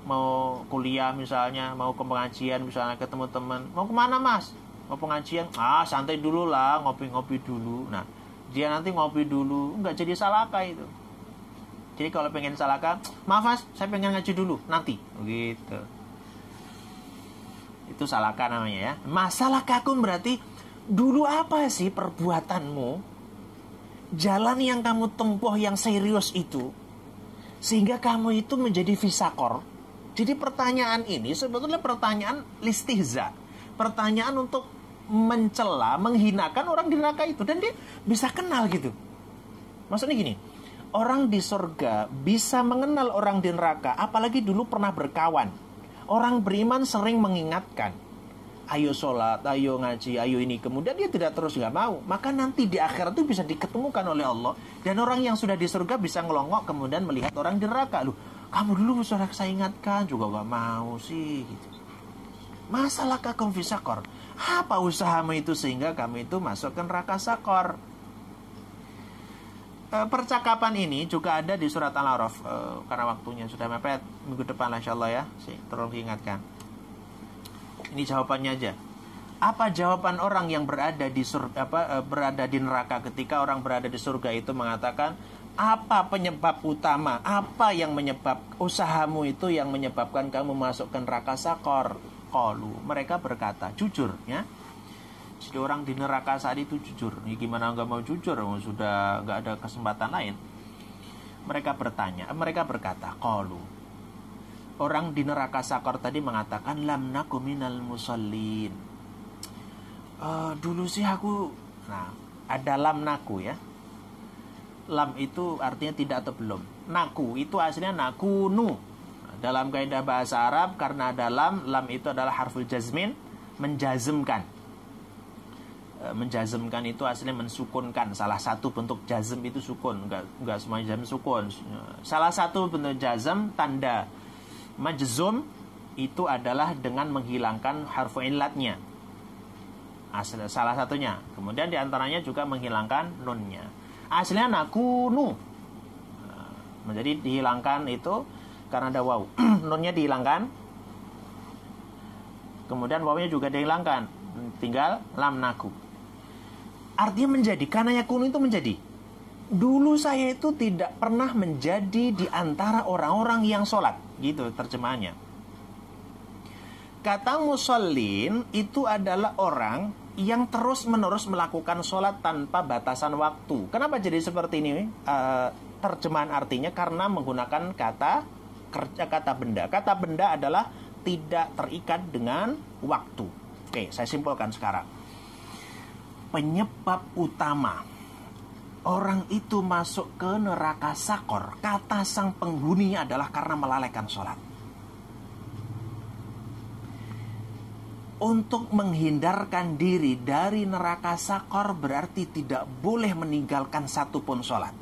mau kuliah misalnya, mau ke pengajian misalnya, ketemu teman, mau kemana mas? Mau pengajian? Santai dulu lah, ngopi-ngopi dulu. Nah, dia nanti ngopi dulu, nggak jadi salaka itu. Jadi kalau pengen salaka, maaf mas, saya pengen ngaji dulu, nanti. Begitu. Itu salaka namanya ya. Masalah kakun berarti dulu apa sih perbuatanmu, jalan yang kamu tempuh yang serius itu, sehingga kamu itu menjadi fisakor. Jadi pertanyaan ini sebetulnya pertanyaan listihza, pertanyaan untuk mencela, menghinakan orang di neraka itu, dan dia bisa kenal gitu. Maksudnya gini, orang di surga bisa mengenal orang di neraka, apalagi dulu pernah berkawan. Orang beriman sering mengingatkan, ayo sholat, ayo ngaji, ayo ini. Kemudian dia tidak terus, nggak mau. Maka nanti di akhirat itu bisa diketemukan oleh Allah. Dan orang yang sudah di surga bisa ngelongok kemudian melihat orang di neraka. Loh, kamu dulu sudah saya ingatkan juga nggak mau sih gitu. Masalah kakum fi saqar. Apa usahamu itu sehingga kamu itu masuk ke neraka sakor? Percakapan ini juga ada di surat Al-A'raf. Karena waktunya sudah mepet, minggu depan insyaallah ya. Tolong diingatkan. Ini jawabannya aja. Apa jawaban orang yang berada di berada di neraka ketika orang berada di surga itu mengatakan, apa penyebab utama? Apa yang menyebab usahamu itu yang menyebabkan kamu masuk ke neraka sakor? Qalu, mereka berkata, jujur ya. Jadi orang di neraka saat itu jujur. Ya, gimana nggak mau jujur? Sudah nggak ada kesempatan lain. Mereka berkata, qalu. Orang di neraka sakor tadi mengatakan, lam naku minal musallin. Dulu sih aku, nah ada lam naku ya. Lam itu artinya tidak atau belum. Naku itu aslinya nakunu. Dalam kaidah bahasa Arab, karena ada lam itu adalah harful jazmin, menjazmkan. Menjazmkan itu aslinya mensukunkan. Salah satu bentuk jazm itu sukun, enggak semua jazm sukun. Salah satu bentuk jazm, tanda majzum itu adalah dengan menghilangkan harfu illatnya. Salah satunya. Kemudian diantaranya juga menghilangkan nunnya. Aslinya nakunu, menjadi dihilangkan itu karena ada waw. Nunnya dihilangkan, kemudian wawnya juga dihilangkan, tinggal lam naku. Artinya menjadi, karena yakunu itu menjadi. Dulu saya itu tidak pernah menjadi di antara orang-orang yang sholat. Gitu terjemahannya. Kata musallin itu adalah orang yang terus-menerus melakukan sholat tanpa batasan waktu. Kenapa jadi seperti ini? Terjemahan artinya karena menggunakan kata benda. Kata benda adalah tidak terikat dengan waktu. Oke, saya simpulkan sekarang. Penyebab utama orang itu masuk ke neraka sakor, kata sang penghuninya adalah karena melalaikan sholat. Untuk menghindarkan diri dari neraka sakor berarti tidak boleh meninggalkan satupun sholat.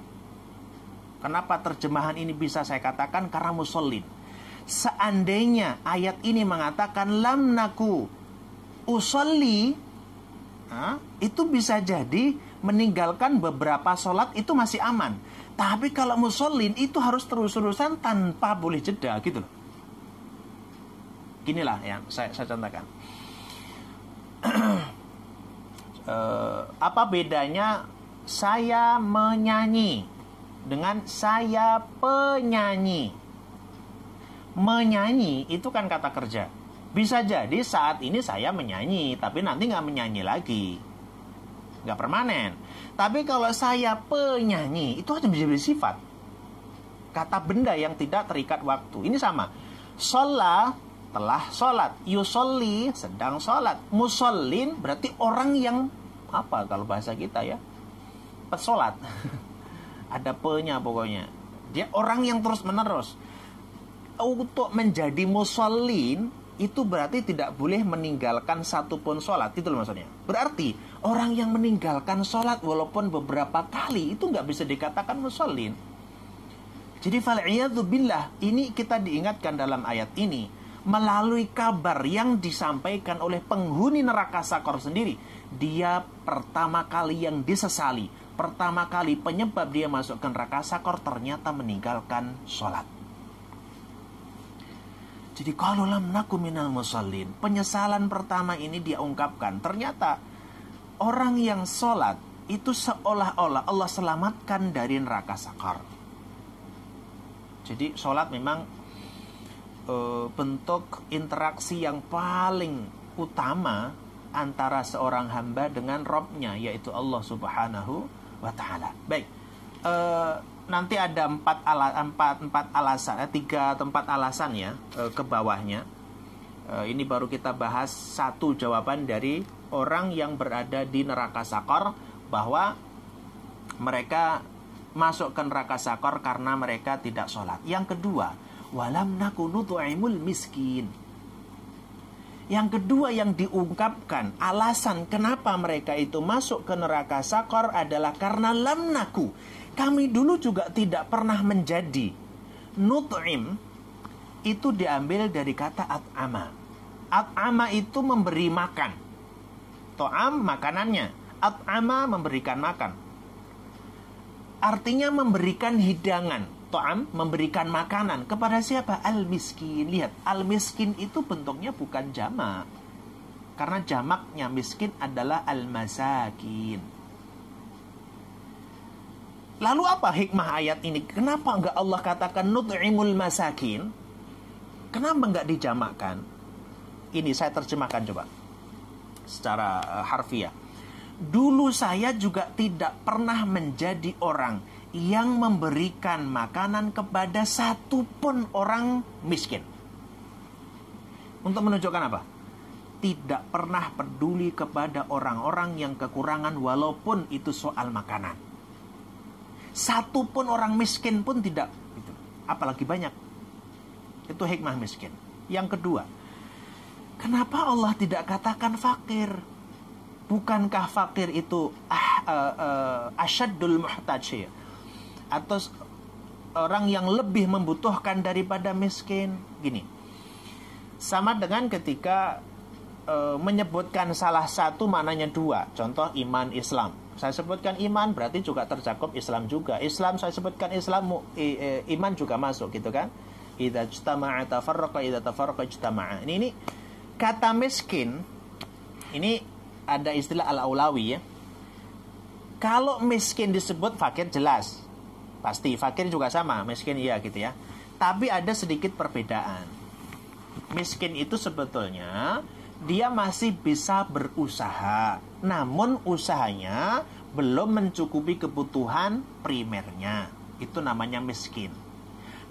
Kenapa terjemahan ini bisa saya katakan? Karena musallin. Seandainya ayat ini mengatakan lam naku usolli, itu bisa jadi meninggalkan beberapa sholat itu masih aman. Tapi kalau musallin itu harus terus-terusan tanpa boleh jeda gitu loh. Ginilah yang saya contohkan. Apa bedanya saya menyanyi dengan saya penyanyi? Menyanyi itu kan kata kerja. Bisa jadi saat ini saya menyanyi, tapi nanti nggak menyanyi lagi, nggak permanen. Tapi kalau saya penyanyi, itu hanya menjadi sifat, kata benda yang tidak terikat waktu. Ini sama. Sholat, telah sholat. Yusolli, sedang sholat. Musallin berarti orang yang, apa kalau bahasa kita ya, pesolat. Ada pe-nya pokoknya. Dia orang yang terus menerus. Untuk menjadi musallin itu berarti tidak boleh meninggalkan satupun sholat. Itu loh maksudnya. Berarti orang yang meninggalkan sholat walaupun beberapa kali itu nggak bisa dikatakan musallin. Jadi fal'iyadzubillah, ini kita diingatkan dalam ayat ini melalui kabar yang disampaikan oleh penghuni neraka sakor sendiri. Dia pertama kali yang disesali, pertama kali penyebab dia masuk ke neraka sakor ternyata meninggalkan sholat. Jadi kalau lam naku minal musallin, penyesalan pertama ini dia ungkapkan. Ternyata orang yang sholat itu seolah-olah Allah selamatkan dari neraka sakar. Jadi sholat memang bentuk interaksi yang paling utama antara seorang hamba dengan Rabb-nya, yaitu Allah Subhanahu wa Ta'ala. Baik, nanti ada 4 alasan, 3 tempat alasan ya ke bawahnya. Ini baru kita bahas satu jawaban dari orang yang berada di neraka sakor, bahwa mereka masuk ke neraka sakor karena mereka tidak sholat. Yang kedua, walam naku nut'imul miskin. Yang kedua yang diungkapkan, alasan kenapa mereka itu masuk ke neraka sakor adalah karena lam naku, kami dulu juga tidak pernah menjadi. Nut'im itu diambil dari kata at'ama. At'ama itu memberi makan. To'am makanannya, at'ama memberikan makan. Artinya memberikan hidangan. To'am memberikan makanan kepada siapa? Al-miskin. Lihat, al-miskin itu bentuknya bukan jamak, karena jamaknya miskin adalah al-masakin. Lalu apa hikmah ayat ini? Kenapa enggak Allah katakan nut'imul masakin? Kenapa enggak dijamakkan? Ini saya terjemahkan coba. secara harfiah. Dulu saya juga tidak pernah menjadi orang yang memberikan makanan kepada satu pun orang miskin. Untuk menunjukkan apa? Tidak pernah peduli kepada orang-orang yang kekurangan walaupun itu soal makanan. Satu pun orang miskin pun tidak. Apalagi banyak. Itu hikmah miskin. Yang kedua, kenapa Allah tidak katakan fakir? Bukankah fakir itu asyaddul muhtaj, atau orang yang lebih membutuhkan daripada miskin? Gini, sama dengan ketika menyebutkan salah satu maknanya dua. Contoh iman Islam. Saya sebutkan iman berarti juga tercakup Islam juga. Islam saya sebutkan Islam, iman juga masuk gitu kan. Idza ijtama'a tafarraqa, idza tafarraqa ijtama'a. Ini kata miskin ini ada istilah al-aulawi ya. Kalau miskin disebut fakir jelas. Pasti fakir juga sama, miskin iya gitu ya. Tapi ada sedikit perbedaan. Miskin itu sebetulnya dia masih bisa berusaha, namun usahanya belum mencukupi kebutuhan primernya. Itu namanya miskin.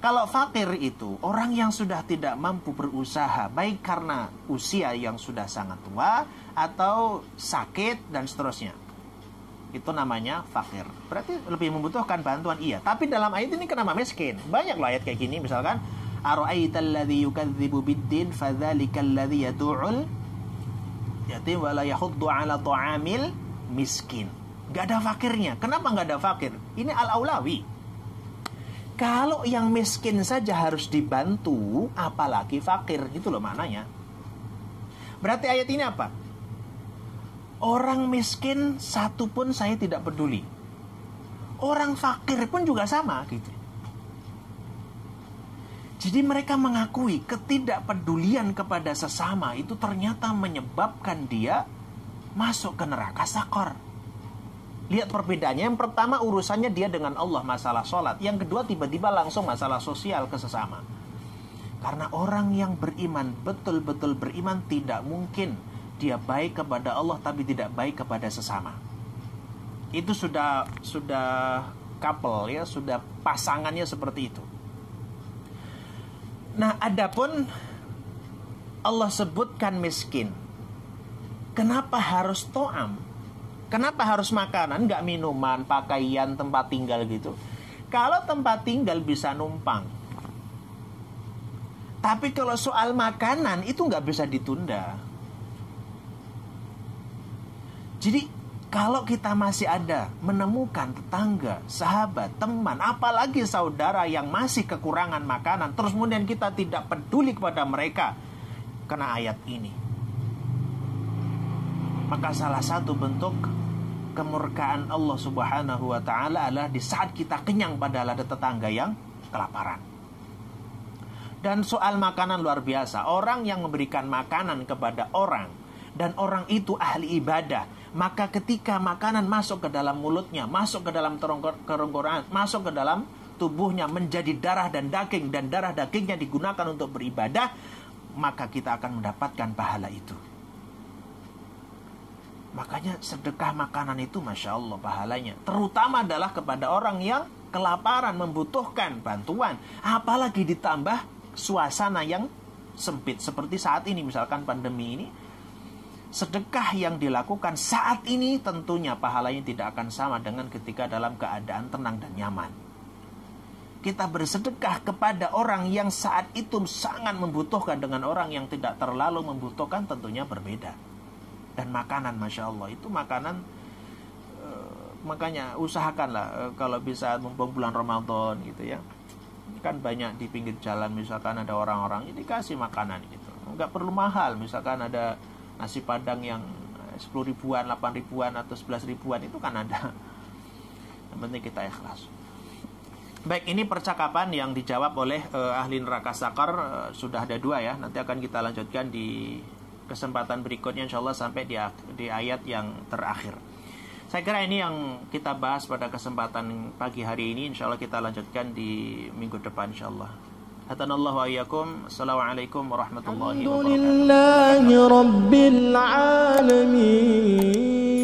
Kalau fakir itu orang yang sudah tidak mampu berusaha, baik karena usia yang sudah sangat tua atau sakit dan seterusnya. Itu namanya fakir. Berarti lebih membutuhkan bantuan, iya. Tapi dalam ayat ini kenapa miskin? Banyak loh ayat kayak gini, misalkan ara'aital ladzi yukadzibu biddin fadzalikal ladzi yad'ul yatim wa la yahuddu 'ala ta'amil miskin. Enggak ada fakirnya. Kenapa enggak ada fakir? Ini al-aulawi. Kalau yang miskin saja harus dibantu, apalagi fakir. Itu loh maknanya. Berarti ayat ini apa? Orang miskin satu pun saya tidak peduli. Orang fakir pun juga sama gitu. Jadi mereka mengakui ketidakpedulian kepada sesama itu ternyata menyebabkan dia masuk ke neraka sakor. Lihat perbedaannya. Yang pertama urusannya dia dengan Allah, masalah sholat. Yang kedua tiba-tiba langsung masalah sosial ke sesama. Karena orang yang beriman, betul-betul beriman, tidak mungkin dia baik kepada Allah tapi tidak baik kepada sesama. Itu sudah couple ya, sudah pasangannya seperti itu. Nah, adapun Allah sebutkan miskin. Kenapa harus to'am? Kenapa harus makanan, nggak minuman, pakaian, tempat tinggal gitu? Kalau tempat tinggal bisa numpang. Tapi kalau soal makanan itu nggak bisa ditunda. Jadi kalau kita masih ada menemukan tetangga, sahabat, teman, apalagi saudara yang masih kekurangan makanan, terus kemudian kita tidak peduli kepada mereka kena ayat ini, maka salah satu bentuk kemurkaan Allah Subhanahu wa ta'ala adalah di saat kita kenyang padahal ada tetangga yang kelaparan. Dan soal makanan luar biasa. Orang yang memberikan makanan kepada orang dan orang itu ahli ibadah, maka ketika makanan masuk ke dalam mulutnya, masuk ke dalam kerongkongan, masuk ke dalam tubuhnya, menjadi darah dan daging, dan darah dagingnya digunakan untuk beribadah, maka kita akan mendapatkan pahala itu. Makanya sedekah makanan itu Masya Allah pahalanya. Terutama adalah kepada orang yang kelaparan, membutuhkan bantuan. Apalagi ditambah suasana yang sempit seperti saat ini, misalkan pandemi ini. Sedekah yang dilakukan saat ini tentunya pahalanya tidak akan sama dengan ketika dalam keadaan tenang dan nyaman. Kita bersedekah kepada orang yang saat itu sangat membutuhkan dengan orang yang tidak terlalu membutuhkan, tentunya berbeda. Dan makanan Masya Allah itu makanan, makanya usahakanlah kalau bisa mumpung bulan Ramadan gitu ya. Kan banyak di pinggir jalan misalkan ada orang-orang ini kasih makanan gitu. Nggak perlu mahal, misalkan ada nasi padang yang 10 ribuan, 8 ribuan atau 11 ribuan itu kan ada. Yang penting kita ikhlas. Baik, ini percakapan yang dijawab oleh ahli neraka sakar. Sudah ada 2 ya. Nanti akan kita lanjutkan di kesempatan berikutnya insyaallah sampai di ayat yang terakhir. Saya kira ini yang kita bahas pada kesempatan pagi hari ini. Insyaallah kita lanjutkan di minggu depan insyaallah. Hatanallahu wa iyyakum. Assalamualaikum warahmatullahi wabarakatuh. Alhamdulillahi rabbil alamin.